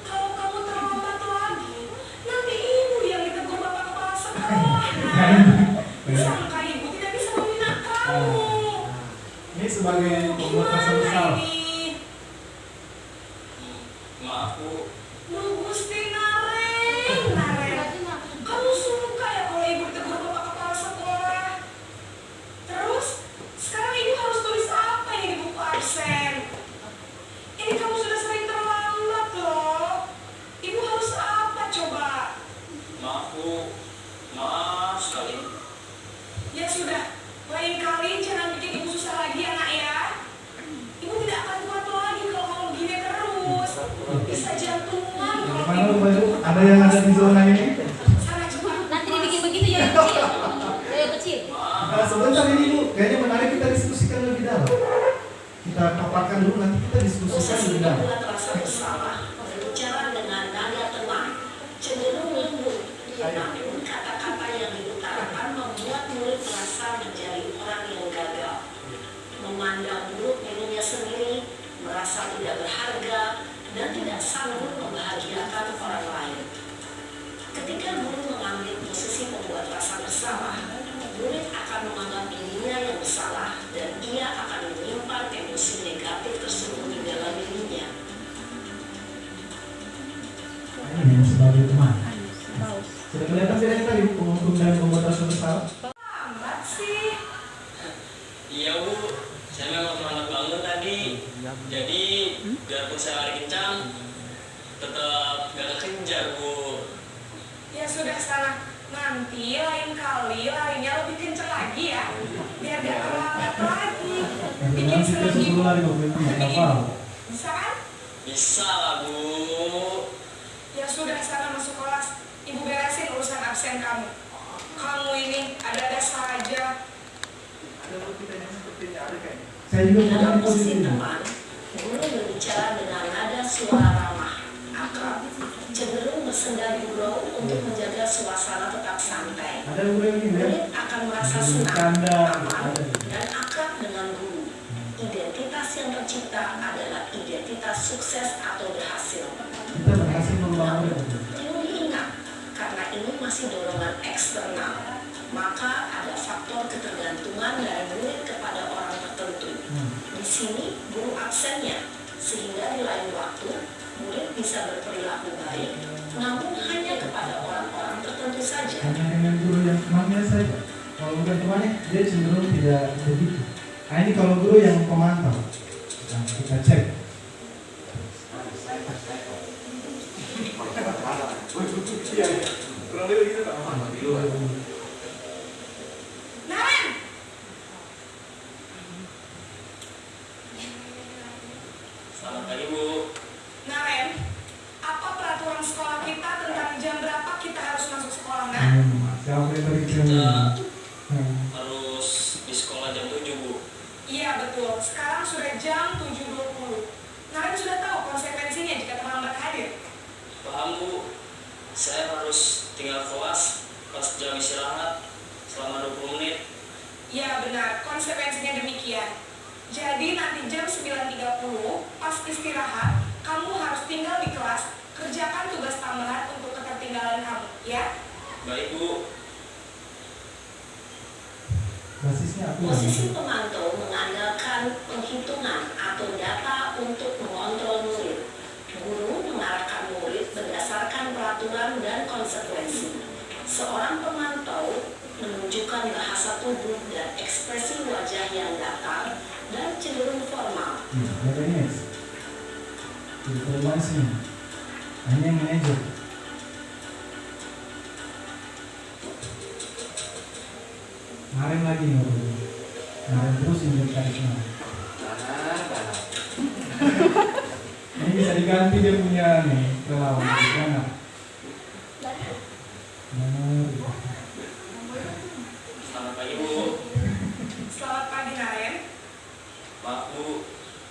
Kalau kamu terlambat lagi, nanti ibu yang ditegur bapak kepala sekolah, nak. Sangka ibu tidak bisa membina kamu. Ini sebagai pembuat rasa Gimana bersalah. ini? Maaf Bu, Lu Gusti Naren, kamu suka ya kalau ibu ditegur bapak kepala sekolah? Terus, sekarang ibu harus tulis apa ini di buku absen? Ini kamu sudah sering terlambat loh. Ibu harus apa coba? maaf Bu, maaf sekali. Ya sudah, lain kali jangan bikin ibu susah lagi ya nak ya. Ibu tidak akan kuat lagi kalau kamu begini terus. Bisa jantungan kalau Mana ibu Bapak Ibu? Ada yang ada di zona ini? sana coba. Nanti dibikin begitu ya yang kecil. Yang kecil. Nah, sebentar ini Bu, kayaknya menarik kita diskusikan lebih dalam. Kita paparkan dulu, nanti kita diskusikan Posisi lebih dalam. membuat rasa bersalah, berbicara dengan nada tenang, cenderung lembut. Namun kata-kata yang diutarakan membuat murid merasa menjadi orang yang gagal, memandang buruk dirinya sendiri, merasa tidak berharga, dan tidak sanggup membahagiakan orang lain. Ketika guru mengambil posisi membuat rasa bersalah, murid akan menganggap dirinya yang bersalah dan ia akan menyimpan emosi negatif tersembunyi dalam dirinya. Nah, ini yang sebagai teman. Sudah kelihatan bedanya tadi penghukum dan pembuat rasa bersalah? Lambat sih. Iya Bu, saya memang terlambat bangun tadi. Jadi biarpun saya lari kencang, tetap gak kekejar Bu. Ya sudah sana. Nanti lain kali larinya lebih kenceng lagi ya. Biar gak terlambat lagi. Bikin Nanti kita senang ibu. 10 lari Bapak Ibu, nggak apa-apa. Bisa kan? Bisa lah Bu. Ya sudah sana masuk kelas. Ibu beresin urusan absen kamu. Kamu ini ada-ada saja. Saya juga pernah Dalam di posisi posisi ini. teman, guru berbicara dengan nada suara ramah, akrab, cenderung bersenda gurau untuk menjaga suasana tetap santai. Ada guru yang ini ya? Murid akan merasa senang, Bercanda, aman, ada. dan akrab dengan guru. Identitas yang tercipta adalah identitas sukses atau berhasil. Kita berhasil membangun. Perlu diingat, karena ini masih dorongan eksternal, maka ada faktor ketergantungan dari murid kepada orang tertentu. Di sini guru absennya, sehingga di lain waktu murid bisa berperilaku baik, namun hanya kepada orang-orang tertentu saja. Hanya dengan guru yang temannya saja. Kalau bukan temannya, dia cenderung tidak begitu. Nah ini kalau guru yang pemantau. Nah, kita cek. Naren! Selamat pagi Bu. Naren, apa peraturan sekolah kita tentang jam berapa kita harus masuk sekolah, Nak? Siapa yang tadi kita Kita Nah, harus di sekolah jam 7 Bu. Iya betul, sekarang sudah jam 7.20. Naren sudah tahu konsekuensinya jika terlambat hadir. Paham Bu, saya harus tinggal kelas pas jam istirahat selama 20 menit. Ya benar, konsekuensinya demikian. Jadi nanti jam 9.30 pas istirahat, kamu harus tinggal di kelas, kerjakan tugas tambahan untuk ketertinggalan kamu, ya? Baik Bu. basisnya aku. Posisi pemantau mengandalkan melakukan penghitungan atau data untuk mengontrol murid. Guru mengarahkan murid berdasarkan peraturan dan konsekuensi. Seorang pemantau menunjukkan bahasa tubuh dan ekspresi wajah yang datar dan cenderung formal. Hanya yang manajer. Kemarin lagi nggak boleh. Kemarin terus yang jadi karisma. Ini bisa diganti dia punya nih relawan gimana? Selamat pagi Bu. Selamat pagi Naren. Maaf Bu,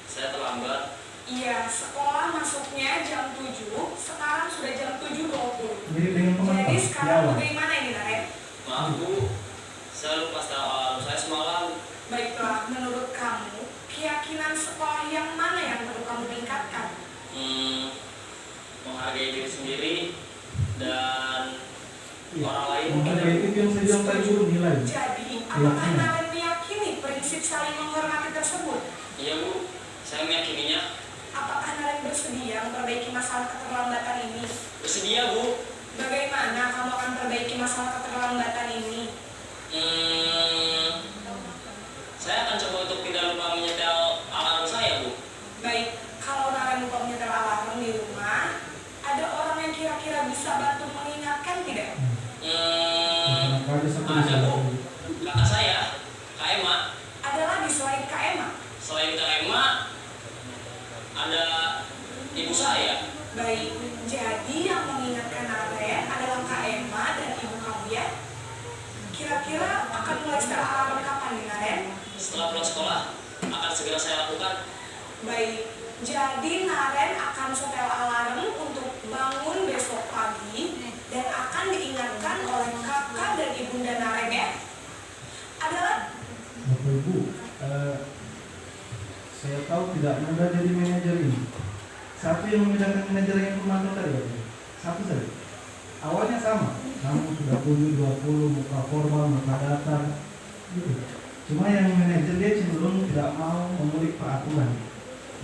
saya terlambat. Iya, sekolah masuknya jam 7, sekarang sudah jam 7.20. Mirip dengan pemantau. Jadi sekarang bagaimana ini Naren? Maaf Bu, saya lupa setelah alarm saya semalam. Baiklah, menurut kamu, keyakinan sekolah yang mana yang perlu kamu tingkatkan? Menghargai diri sendiri dan orang lain. Menghargai itu yang saya bilang tadi guru nilai. Jadi, apakah Naren meyakini prinsip saling menghormati tersebut? Iya Bu, saya meyakininya. Apakah Naren bersedia memperbaiki masalah keterlambatan ini? Bersedia Bu. Bagaimana kamu akan perbaiki masalah keterlambatan ini? Saya akan coba untuk tidak lupa menyetel alarm saya Bu. Baik, kalau Naren lupa menyetel alarm di rumah, ada orang yang kira-kira bisa bantu mengingatkan tidak? Ada Bu, kakak saya, Kak Emma. Ada lagi selain Kak Emma? Selain Kak Emma, ada ibu saya. Baik, jadi yang mengingatkan Naren adalah Kak Emma dan ibu kamu ya? Kira-kira akan mulai setel alarm kapan nih Naren? Setelah pulang sekolah, akan segera saya lakukan. Baik, jadi Naren akan setel alarm untuk bangun besok pagi dan akan diingatkan oleh kakak dan ibunda Naren ya. Adalah Bapak Ibu, saya tahu tidak mudah jadi manajer ini. Satu yang membedakan manajer yang pemantau tadi, Bapak Ibu. Satu saja. Awalnya sama, namun sudah 20 muka formal, muka datar, gitu. Cuma yang manajer dia cenderung tidak mau mengulik peraturan.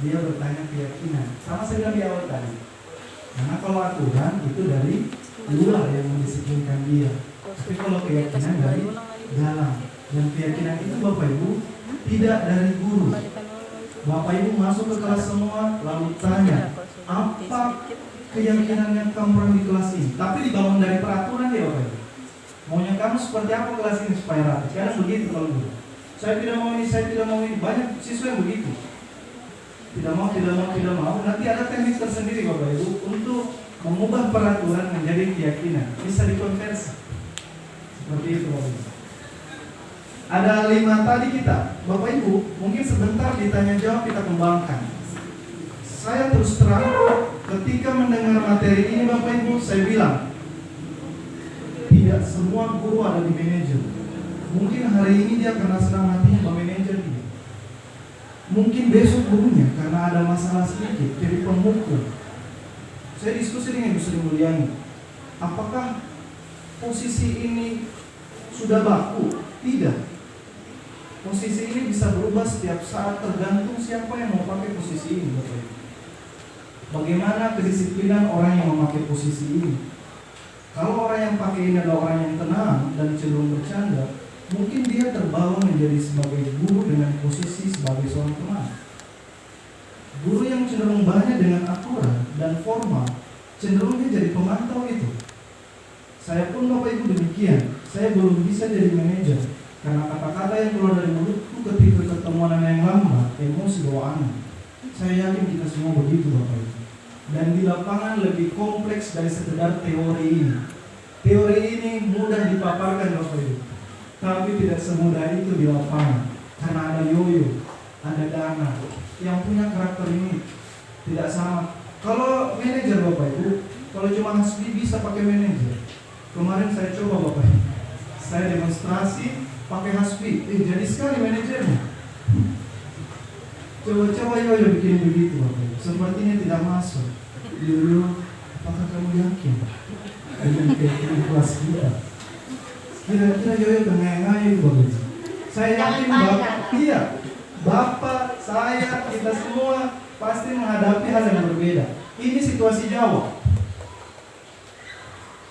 Dia bertanya keyakinan, sama saja di awal tadi. Karena kalau aturan itu dari luar yang mendisiplinkan dia. Tapi kalau keyakinan dari dalam. Dan keyakinan itu Bapak Ibu tidak dari guru. Bapak Ibu masuk ke kelas semua lalu tanya, apa keyakinan yang kamu orang di kelas ini? Tapi dibangun dari peraturan ya Bapak Ibu. Maunya kamu seperti apa kelas ini supaya rapi? Kadang begitu kalau guru. Saya tidak mau ini, saya tidak mau ini. Banyak siswa yang begitu. Tidak mau. Nanti ada teknik tersendiri Bapak Ibu untuk mengubah peraturan menjadi keyakinan. Bisa dikonversi. Seperti itu Bapak Ibu. Ada 5 tadi kita, Bapak Ibu, mungkin sebentar ditanya jawab kita kembangkan. Saya terus terang, ketika mendengar materi ini Bapak Ibu, saya bilang, tidak semua guru ada di manajer. Mungkin hari ini dia karena senang hatinya manajer dia. Mungkin besok gurunya karena ada masalah sedikit, jadi pemukul. Saya diskusi dengan Ibu Sri Mulyani, apakah posisi ini sudah baku? Tidak. Posisi ini bisa berubah setiap saat tergantung siapa yang mau pakai posisi ini Bapak Ibu. Bagaimana kedisiplinan orang yang memakai posisi ini? Kalau orang yang pakai ini adalah orang yang tenang dan cenderung bercanda, mungkin dia terbawa menjadi sebagai guru dengan posisi sebagai seorang teman. Guru yang cenderung banyak dengan aturan dan formal, cenderung dia jadi pemantau itu. Saya pun Bapak Ibu demikian. Saya belum bisa jadi manajer karena kata-kata yang keluar dari mulutku ketika ketemu anak yang lambat, emosi bawaannya. Saya yakin kita semua begitu Bapak Ibu. Dan di lapangan lebih kompleks dari sekedar teori ini. Teori ini mudah dipaparkan Bapak Ibu, tapi tidak semudah itu di lapangan. Karena ada yoyo, ada dana yang punya karakter ini. Tidak sama. Kalau manajer Bapak Ibu, kalau cuma hasbi bisa pakai manajer. Kemarin saya coba Bapak Ibu, saya demonstrasi pakai hasbi, jadi sekali manajernya. Coba-coba yoyo bikin begitu Bapak Ibu. Sepertinya tidak masuk. Yoyo, apakah kamu yakin dengan keyakinan kelas kita? Kira-kira yoyo tengah-tengah itu Bapak Ibu. Saya yakin Bapak, iya. Bapak, saya, kita semua pasti menghadapi hal yang berbeda. Ini situasi Jawa.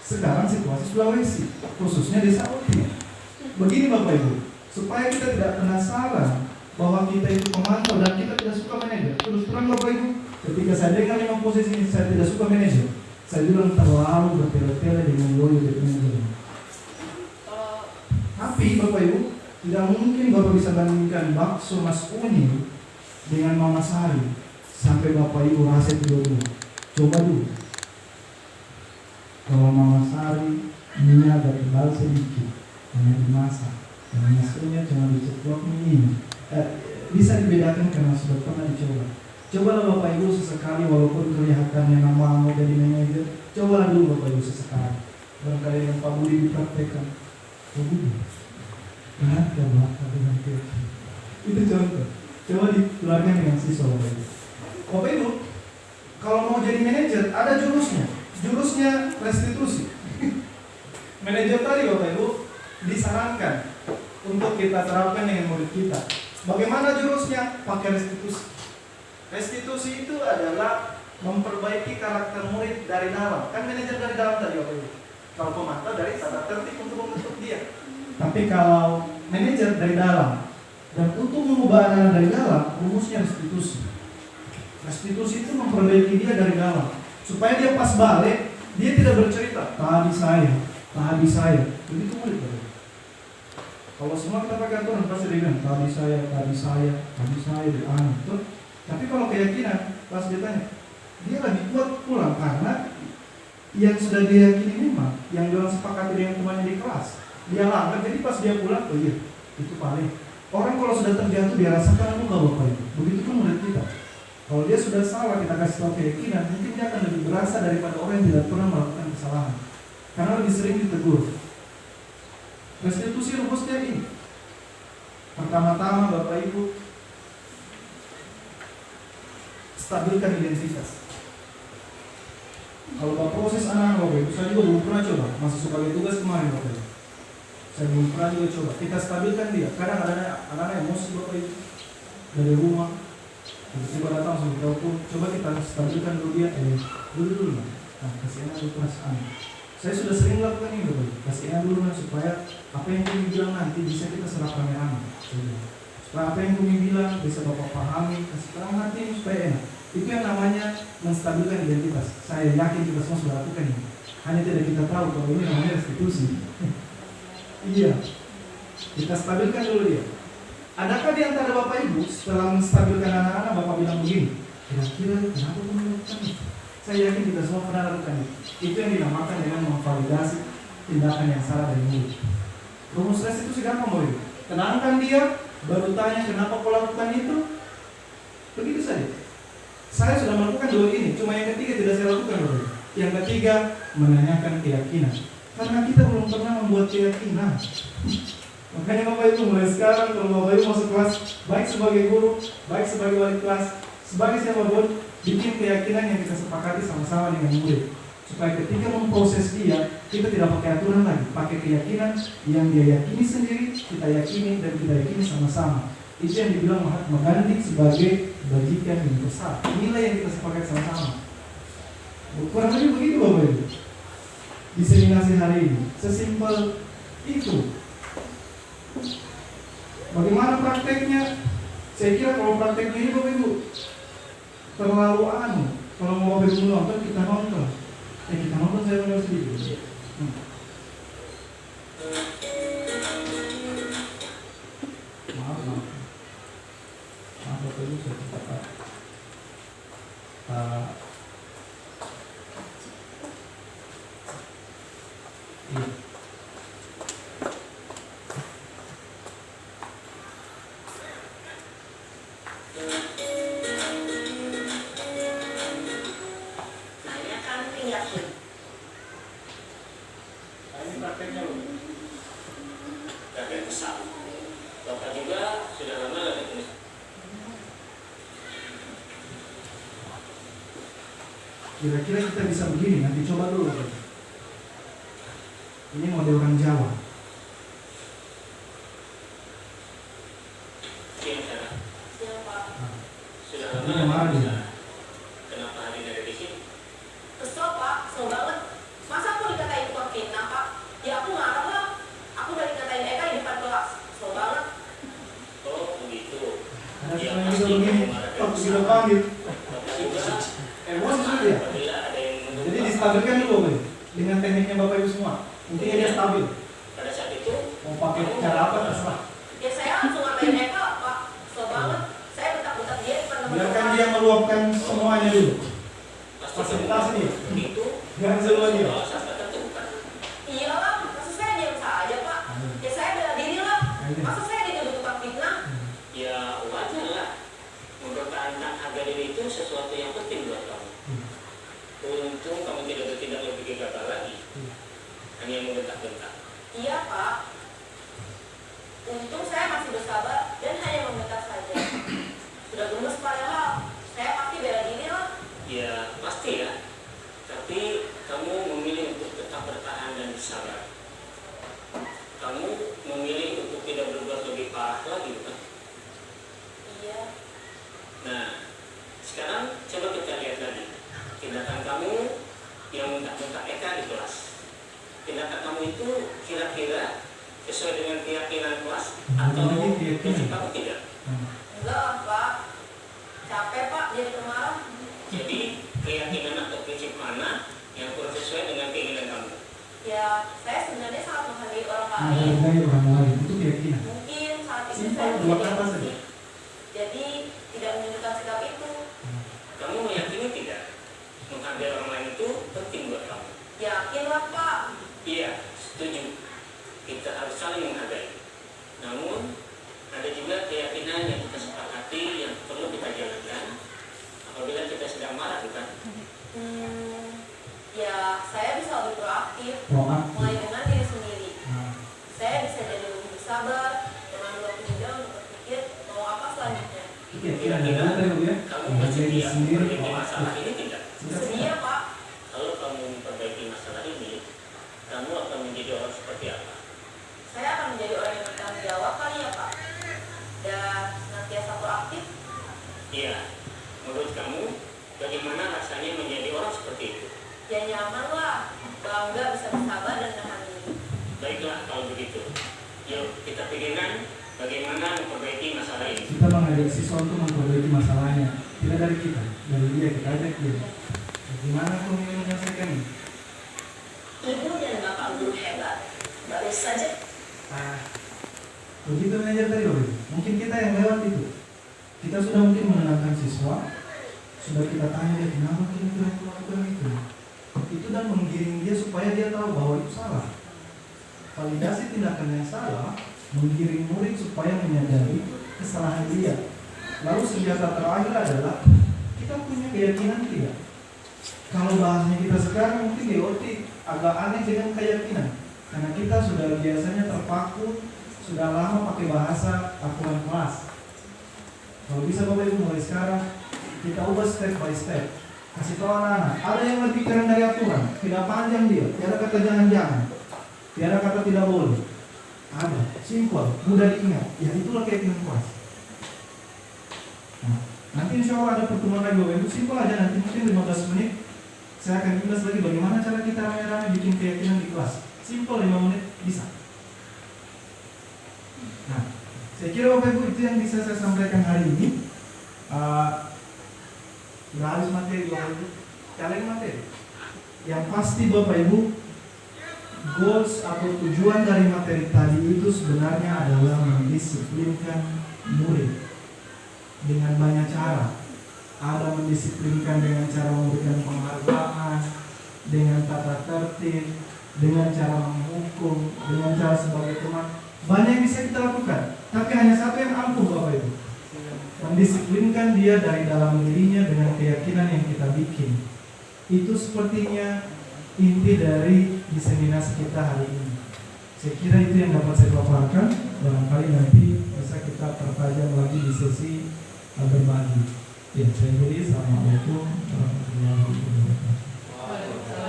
Sekarang situasi Sulawesi, khususnya desa Oting. Begini Bapak Ibu, supaya kita tidak penasaran bahwa kita itu pemantau dan kita tidak suka manajer. Terus terang Bapak Ibu, ketika saya dengar memang posisi ini saya tidak suka manajer, saya bilang terlalu bertele-tele dengan loyo dari manajer. Tapi Bapak Ibu, tidak mungkin Bapak bisa bandingkan bakso Mas Uni dengan Mama Sari sampai Bapak Ibu rasa dua-dua. Coba dulu. Kalau Mama Sari minyak agak tebal sedikit, hanya dimasak. Dan Mas Uni cuma diceplok minyak. Bisa dibedakan karena sudah pernah dicoba. Cobalah Bapak Ibu sesekali walaupun kelihatannya nama mau jadi manajer, cobalah dulu Bapak Ibu sesekali. Barangkali yang Pak Budi dipraktekkan. Pak Budi, kenapa makan dengan kecil? Itu contoh. Coba dikeluarkan dengan siswa Bapak Ibu. Bapak Ibu, kalau mau jadi manajer ada jurusnya. Jurusnya restitusi. Manajer tadi Bapak Ibu disarankan untuk kita terapkan dengan murid kita. Bagaimana jurusnya? Pakai restitusi. Restitusi itu adalah memperbaiki karakter murid dari dalam. Kan manajer dari dalam tadi Bapak Ibu. Kalau pemantau dari tata tertib untuk membentuk dia. Tapi kalau manajer dari dalam, dan untuk mengubah anak dari dalam, rumusnya restitusi. Restitusi itu memperbaiki dia dari dalam, supaya dia pas balik, dia tidak bercerita tadi saya. Begitu murid Bapak Ibu. Kalau semua kita pakai aturan pasti dia bilang tadi saya di anak. Tapi kalau keyakinan, pas dia tanya, dia lagi kuat pulang karena yang sudah dia yakini memang, yang dalam sepakat dengan temannya di kelas, dia langgar. Jadi pas dia pulang, oh iya, itu paling. Orang kalau sudah terjatuh dia rasakan luka Bapak Ibu. Begitu pun murid kita. Kalau dia sudah salah, kita kasih tahu keyakinan, mungkin dia akan lebih berasa daripada orang yang tidak pernah melakukan kesalahan, karena lebih sering ditegur. Restitusi rumusnya ini. Pertama-tama Bapak Ibu, stabilkan identitas. Kalau Bapak proses anak Bapak Ibu, saya juga belum pernah coba, masih sebagai tugas kemarin Bapak Ibu. Saya belum pernah juga coba. Kita stabilkan dia. Kadang ada anak-anak emosi Bapak Ibu dari rumah, tiba-tiba datang sama telepon. Coba kita stabilkan dulu dia. Dulu. Nah, kasih enak dulu perasaan. Saya sudah sering lakukan ini Bapak Ibu. Kasih enak dulu supaya apa yang kami bilang nanti bisa kita serap rame-rame. Supaya apa yang kami bilang bisa Bapak pahami. Kasih terang hati supaya enak. Itu yang namanya menstabilkan identitas. Saya yakin kita semua sudah lakukan ini. Hanya tidak kita tahu kalau ini namanya restitusi. Iya. Kita stabilkan dulu dia. Adakah di antara Bapak Ibu setelah menstabilkan anak-anak Bapak bilang begini, kira-kira kenapa kamu melakukan itu? Saya yakin kita semua pernah lakukan itu. Itu yang dinamakan dengan memvalidasi tindakan yang salah dari murid. Rumus restitusi gampang Bapak Ibu. Tenangkan dia, baru tanya kenapa kau lakukan itu. Begitu saja. Saya sudah melakukan dua ini, cuma yang ketiga tidak saya lakukan Bapak Ibu. Yang ketiga, menanyakan keyakinan. Karena kita belum pernah membuat keyakinan. Makanya Bapak Ibu mulai sekarang kalau Bapak Ibu masuk kelas, baik sebagai guru, baik sebagai wali kelas, sebagai siapapun, bikin keyakinan yang kita sepakati sama-sama dengan murid. Supaya ketika memproses dia, kita tidak pakai aturan lagi, pakai keyakinan yang dia yakini sendiri, kita yakini dan kita yakini sama-sama. Itu yang dibilang Mahatma Gandhi sebagai bajikan yang besar. Inilah yang kita sepakati sama-sama. Kurang lebih begitu Bapak Ibu. Diseminasi hari ini sesimpel itu. Bagaimana prakteknya? Saya kira kalau prakteknya ini Bapak Ibu terlalu kalau mau Bapak Ibu nonton, kita nonton. Kita nonton saya menurut sedikit. Maaf Bapak Ibu, saya cepat. Iya. Prakteknya loh. Praktek besar. Bapak juga sudah lama lagi tulis. Kira-kira kita bisa begini, nanti coba dulu. Ini model orang Jawa. Artinya marah dia. Kenapa hari dari di sini? Kesel pak, kesel banget. Masa aku dikatain tukang fitnah pak? Ya aku marah lah. Aku udah dikatain Eka di depan kelas. Kesel banget. Oh begitu. Ada Ya sekarang pasti juga begini, kamu marah waktu dan sudah salah. panggil, Bapak juga emosi sudah ya. apabila ada yang menuduh Jadi Bapak distabilkan dulu Boy, dengan tekniknya Bapak Ibu semua. Intinya dia stabil. pada saat itu Mau pakai cara apa terserah. Ya saya langsung ngatain Eka pak. Kesel banget. Saya bentak-bentak dia di depan Biarkan teman-teman. dia meluapkan semuanya dulu. pasti Fasilitas ini. begitu. Jangan seluruh dia. Alasan tertentu bukan? Iyalah, maksud saya diam saja pak. Ya saya bela diri lah. Masa saya dituduh tukang fitnah? Ya wajar lah. Mempertahankan harga diri itu sesuatu yang penting buat kamu. Untung kamu tidak bertindak lebih gegabah lagi. Hanya membentak-bentak. Iya pak. Untung saya masih bersabar dan hanya membentak saja. Sudah gemes padahal. Saya pasti bela diri lah. Ya pasti ya. Tapi kamu memilih untuk tetap bertahan dan bersabar. Kamu memilih untuk tidak berbuat lebih parah lagi, bukan? Iya. Nah, sekarang coba kita lihat lagi tindakan kamu yang bentak-bentak Eka di kelas. Tindakan kamu itu kira-kira sesuai dengan keyakinan kelas atau prinsip kamu tidak? Enggak lah pak. Capek pak jadi pemarah. Jadi keyakinan atau prinsip mana yang kurang sesuai dengan keinginan kamu? Ya saya sebenarnya sangat menghargai orang lain. Menghargai orang lain itu keyakinan. Mungkin saat itu Simpel, saya dua menjadi kata emosi. saja. Jadi tidak menunjukkan sikap itu. Kamu meyakini tidak? Menghargai orang lain itu penting buat kamu. Yakin lah pak. Iya, setuju. Kita harus saling menghargai. Namun, ada juga keyakinan yang kita sepakati yang perlu kita jalankan apabila kita sedang marah, bukan? Ya saya bisa lebih proaktif. Proaktif. Mulai dengan diri sendiri. Nah, Saya bisa jadi lebih bersabar dengan waktu jeda untuk berpikir mau apa selanjutnya. itu keyakinan yang benar ya Bu ya. Kamu Menghargai bersedia diri sendiri, memperbaiki masalah proaktif. ini tidak? Sedia pak. Kalau kamu memperbaiki masalah ini, kamu akan menjadi orang seperti apa? Saya akan menjadi orang yang bertanggung jawab kali ya pak. Dan senantiasa proaktif. Iya, menurut kamu, bagaimana rasanya menjadi orang seperti itu? Ya nyaman lah. Bangga bisa bersabar dan menahan diri. Baiklah kalau begitu. Yuk, kita pikirkan bagaimana memperbaiki masalah ini. Kita mengajak siswa untuk memperbaiki masalahnya. Tidak dari kita, dari dia kita ajak dia. Bagaimana kamu menyelesaikan ini? Ibu dan bapak guru hebat. Bagus saja. Begitu mengajar tadi Bapak Ibu. Mungkin kita yang lewat itu. Kita sudah mungkin menenangkan siswa. Sudah kita tanya dia kenapa kira-kira melakukan itu. Itu dan menggiring dia supaya dia tahu bahwa itu salah. Validasi tindakan yang salah menggiring murid supaya menyadari kesalahan dia. Lalu senjata terakhir adalah kita punya keyakinan tidak. Kalau bahasanya kita sekarang mungkin di OT agak aneh dengan keyakinan. Karena kita sudah biasanya terpaku, sudah lama pakai bahasa aturan kelas. Kalau bisa Bapak Ibu mulai sekarang kita ubah step by step. Kasih tahu anak-anak, ada yang lebih keren dari aturan. Tidak panjang dia, tiada kata jangan-jangan, tiada kata tidak boleh. Ada, simple, mudah diingat. Ya itulah keyakinan kelas. Nah, nanti insya Allah ada pertemuan lagi Bapak Ibu, simple aja nanti mungkin 15 menit. Saya akan jelas lagi bagaimana cara kita rame-rame bikin keyakinan di kelas. Simple 5 menit bisa. Nah, saya kira Bapak Ibu itu yang bisa saya sampaikan hari ini. Sudah habis materi Bapak Ibu. Kalian materi. Yang pasti Bapak Ibu, goals atau tujuan dari materi tadi itu sebenarnya adalah mendisiplinkan murid dengan banyak cara. Ada mendisiplinkan dengan cara memberikan penghargaan, dengan tata tertib, dengan cara menghukum, dengan cara sebagai teman. Banyak yang bisa kita lakukan, tapi hanya satu yang ampuh Bapak Ibu. Mendisiplinkan dia dari dalam dirinya dengan keyakinan yang kita bikin. Itu sepertinya inti dari diseminasi kita hari ini. Saya kira itu yang dapat saya paparkan. Barangkali nanti bisa kita pertajam lagi di sesi berbagi. Ya, saya beri. Assalamualaikum warahmatullahi wabarakatuh.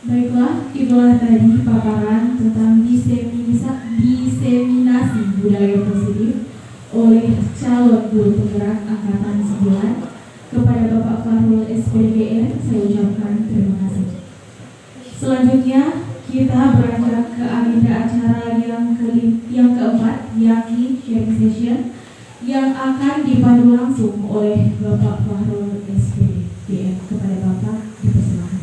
Baiklah, itulah tadi paparan tentang diseminasi budaya positif oleh calon guru penggerak Angkatan 9. Kepada Bapak Fahrul SPDGR, saya ucapkan terima kasih. Selanjutnya, kita beranjak ke agenda acara yang keempat, yakni sharing session, yang akan dipandu langsung oleh Bapak Fahrul SPDGR. Kepada Bapak, dipersilakan.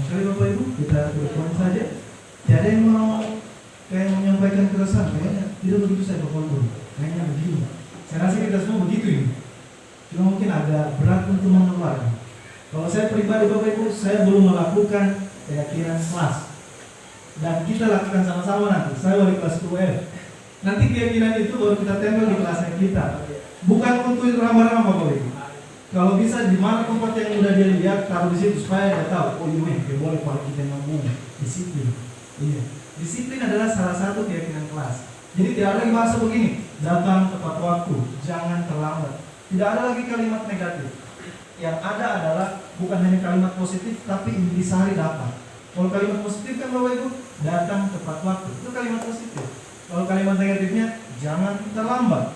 Sekali Bapak Ibu, kita berdoa saja. Tiada yang mau menyampaikan keresahan, kayaknya tidak begitu saya Bapak Ibu. Kayaknya begini. Saya rasa kita semua begitu ini. Cuma mungkin agak berat untuk mengeluarkan. Kalau saya pribadi Bapak Ibu, saya belum melakukan keyakinan kelas. Dan kita lakukan sama-sama nanti. Saya wali kelas 2F. Nanti keyakinan itu baru kita tempel di kelasnya kita. Bukan untuk ramah-ramah Bapak Ibu. Kalau bisa di mana tempat yang udah dia lihat, taruh di situ supaya dia tahu. Oh iya, dia boleh kalau kita ngomong disiplin. Iya, disiplin adalah salah satu keyakinan kelas. Jadi tidak ada lagi bahasa begini, datang tepat waktu, jangan terlambat. Tidak ada lagi kalimat negatif. Yang ada adalah bukan hanya kalimat positif, tapi intisari dapat. Kalau kalimat positif kan Bapak Ibu, datang tepat waktu, itu kalimat positif. Kalau kalimat negatifnya, jangan terlambat.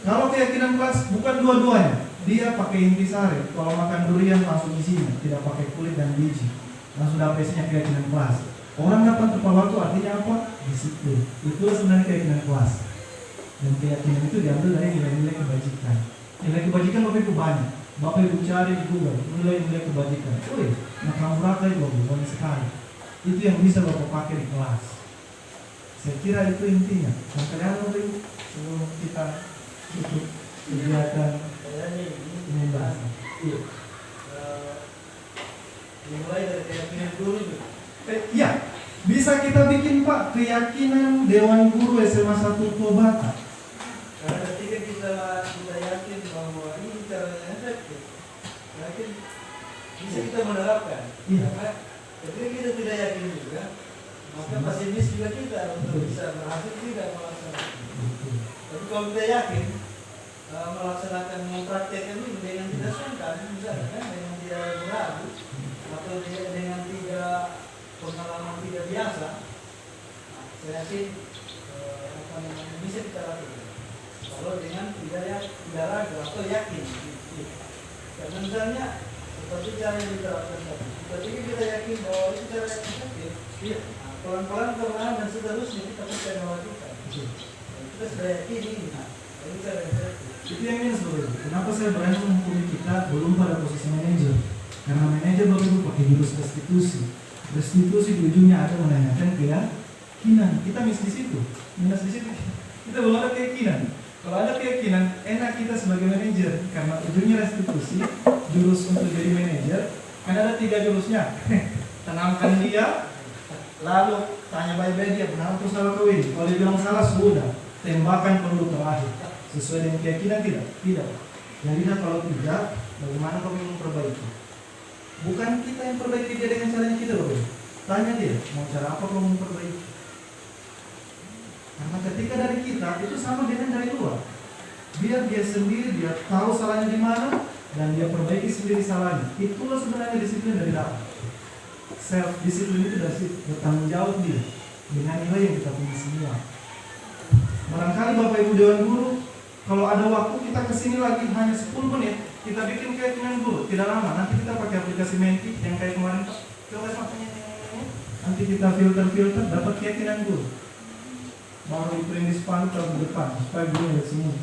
Kalau keyakinan kelas bukan dua-duanya, dia pakai intisari. Kalau makan durian langsung isinya, tidak pakai kulit dan biji. Langsung dapat isinya keyakinan kelas. Orang dapat tepat waktu artinya apa? Disiplin. Itulah sebenarnya keyakinan kelas. Dan keyakinan itu diambil dari nilai-nilai kebajikan. Nilai kebajikan Bapak Ibu banyak. Bapak Ibu cari di Google nilai-nilai kebajikan. Wih, nakal berapa itu banyak sekali. Itu yang bisa Bapak pakai di kelas. Saya kira itu intinya. Dan kalian Bapak Ibu, sebelum kita tutup kegiatan pembahasan. Iya. Dimulai dari keyakinan guru itu. Iya, bisa kita bikin Pak keyakinan Dewan Guru SMA 1 Tua Bata. Karena ketika kita yakin bahwa ini caranya efektif, yakin bisa kita menerapkan. Iya. Karena ketika kita tidak yakin juga, maka pesimis juga kita untuk bisa berhasil tidak melaksanakan. Tapi kalau kita yakin melaksanakan mempraktekkan ini dengan tidak sungkan, misalnya dengan tidak ragu atau dengan tidak pengalaman tidak biasa, saya yakin bisa kita lakukan. Kalau dengan tidak ragu atau yakin, karena misalnya seperti cara yang diterapkan tadi, ketika kita yakin bahwa itu cara yang efektif, pelan-pelan perlahan dan seterusnya kita bisa melakukan. Kita sudah yakin ini, ini cara yang efektif. Itu yang minus Bapak Ibu. Kenapa saya berani menghukumi kita belum pada posisi manajer? Karena manajer Bapak Ibu pakai jurus restitusi. Restitusi di ujungnya ada menanyakan keyakinan. Kita miss di situ, minus di situ. Kita belum ada keyakinan. Kalau ada keyakinan, enak kita sebagai manajer. Karena ujungnya restitusi, jurus untuk jadi manajer. Kan ada 3 jurusnya. Tenangkan dia, lalu tanya baik-baik dia benar atau salah kau ini. Kalau dia bilang salah, sudah tembakan peluru terakhir. Sesuai dengan keyakinan tidak? Tidak. Jadi kalau tidak, bagaimana kau memperbaiki? Bukan kita yang perbaiki dia dengan caranya kita loh. Tanya dia, mau cara apa kau memperbaiki? Karena ketika dari kita, itu sama dengan dari luar. Biar dia sendiri, dia tahu salahnya di mana, dan dia perbaiki sendiri salahnya. Itulah sebenarnya disiplin dari dalam. Self disiplin itu dari bertanggung jawab dia dengan nilai yang kita punya semua. Barangkali Bapak Ibu Dewan Guru, kalau ada waktu kita kesini lagi hanya 10 menit, kita bikin keyakinan guru, tidak lama. Nanti kita pakai aplikasi Menti yang kayak kemarin Pak. Coba nanti kita filter dapat keyakinan guru. Baru itu yang di spanduk taruh di depan supaya guru lihat semua.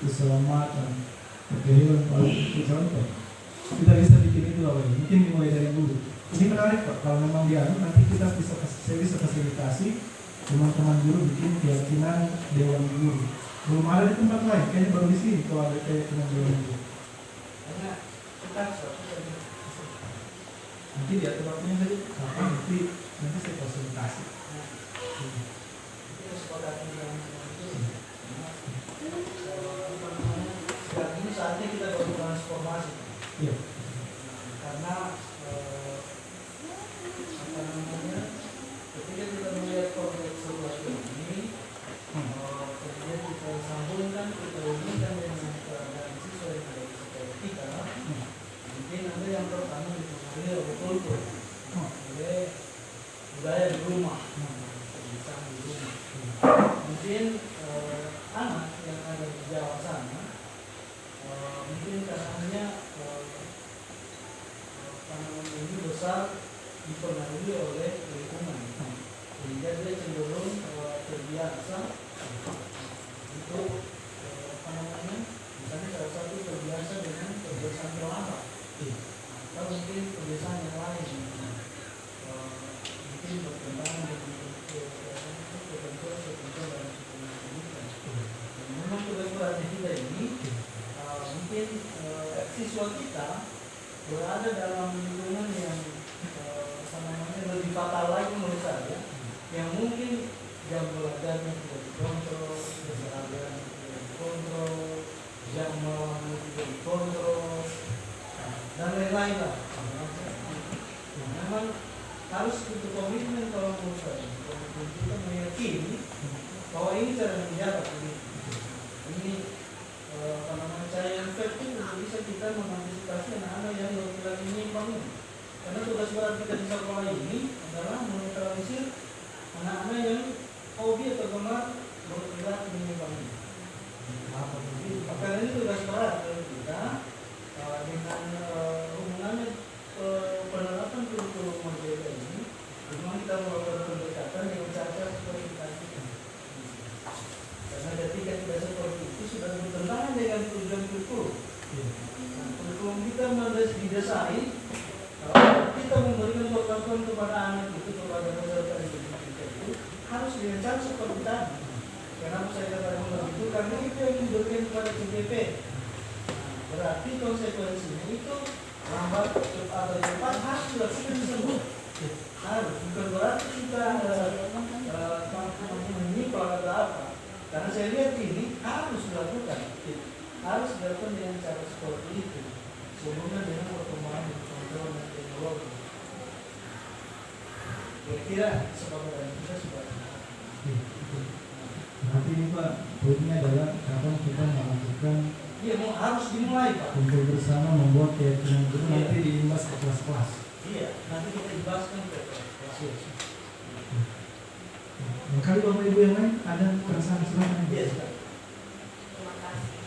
Keselamatan, kehidupan paling itu contoh. Kita bisa bikin itu Bapak Ibu. Mungkin dimulai dari guru. Ini menarik Pak. Kalau memang dia, nanti kita saya bisa fasilitasi teman-teman guru bikin keyakinan Dewan Guru. Belum ada di tempat lain, kayaknya baru di sini kalau ada keyakinan Dewan Guru. Karena kita Nanti diatur waktunya saja. Kapan nanti saya fasilitasi. kita sepakati dengan sekarang ini saatnya kita bertransformasi. Iya. Karena ketika kita melihat proyek seluas ini, kemudian kita sambungkan, kita hubungkan dengan keadaan siswa yang ada di sekolah kita, mungkin ada yang pertama dipengaruhi oleh kultur. budaya di rumah, kebiasaan di rumah. Mungkin anak yang ada di Jawa sana, mungkin karenanya ini besar dipengaruhi oleh lingkungan, sehingga dia cenderung terbiasa untuk misalnya salah satu terbiasa dengan kebiasaan terlambat, atau mungkin kebiasaan yang lain, mungkin berkembang dengan tertentu dalam pendidikan. Memang tugas beratnya kita ini mungkin siswa kita berada dalam lingkungan yang lebih fatal lagi menurut saya, yang mungkin jam belajarnya tidak dikontrol, keseharian tidak dikontrol, jam malamnya tidak dikontrol, dan lain-lain lah. Memang harus untuk komitmen kalau menurut saya, komitmen kita meyakini bahwa ini cara menjaga ini saya yang efektif untuk bisa kita mengantisipasi anak-anak yang lagi menyimpang ini. Karena tugas berat kita di sekolah ini adalah menetralisir anak-anak yang hobi atau gemar bergerak menyimpang ini. Maka ini tugas berat dari kita dengan hubungannya penerapan kurikulum merdeka ini. Memang kita melakukan pendekatan yang cara seperti tadi. Karena ketika tidak seperti itu sudah bertentangan dengan tujuan kurikulum. Kurikulum kita didesain kita memberikan pengetahuan kepada anak itu, kepada peserta didik kita itu harus dengan cara seperti tadi. Kenapa saya katakan begitu? Karena itu yang diberikan kepada CPP. Berarti konsekuensinya itu lambat atau cepat harus dilakukan tersebut. Harus, bukan berarti kita menyimpang atau apa. Karena saya lihat ini harus dilakukan, harus dilakukan dengan cara seperti itu. Sebelumnya dengan perkembangan kontrol dan teknologi. Kira-kira sebagai kita sudah. Nanti ini Pak, poinnya adalah kapan kita melakukan. Iya, harus dimulai Pak. Kumpul bersama membuat keyakinan itu nanti diimbas ke kelas-kelas. Iya, nanti kita imbaskan ke kelas. Kali Bapak Ibu yang lain ada perasaan silakan. Iya, Terima kasih.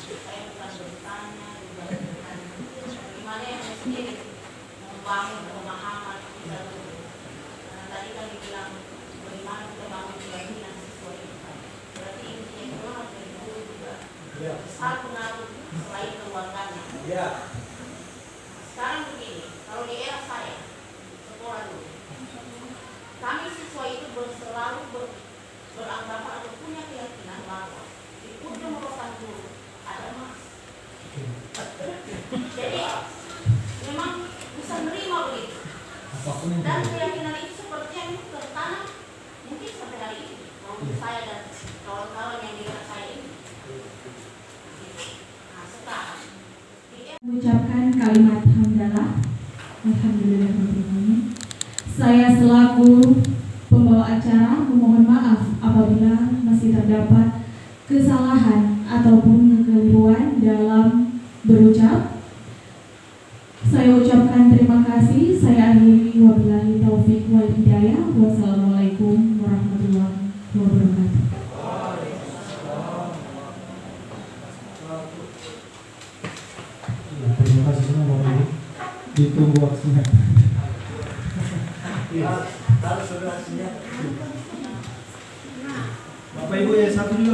Saya bukan bertanya, bagaimana yang sendiri membangun pemahaman kita dulu. Karena tadi kan dibilang bagaimana kita bangun keyakinan siswa itu. Berarti intinya itu harus dari dulu juga. Besar pengaruh selain keuangannya. Iya. Sekarang begini, kalau di era saya sekolah dulu, kami siswa itu selalu beranggapan atau punya keyakinan bahwa di ujung rotan guru ada emas. Jadi memang bisa menerima begitu. Dan keyakinan itu seperti yang tertanam mungkin sampai hari ini. Kalau saya dan kawan-kawan yang di era saya ini. Nah sekarang mengucapkan kalimat hamdalah. Alhamdulillahirrahmanirrahim. Saya selaku pembawa acara memohon maaf apabila masih terdapat kesalahan ataupun kekeliruan dalam berucap. Saya ucapkan terima kasih. Saya akhiri wabillahi taufik wal hidayah. Wassalamualaikum warahmatullahi wabarakatuh. Terima kasih semua Bapak Ibu. Ditunggu waktunya. Harus segera siap. Bapak Ibu ya satu juga.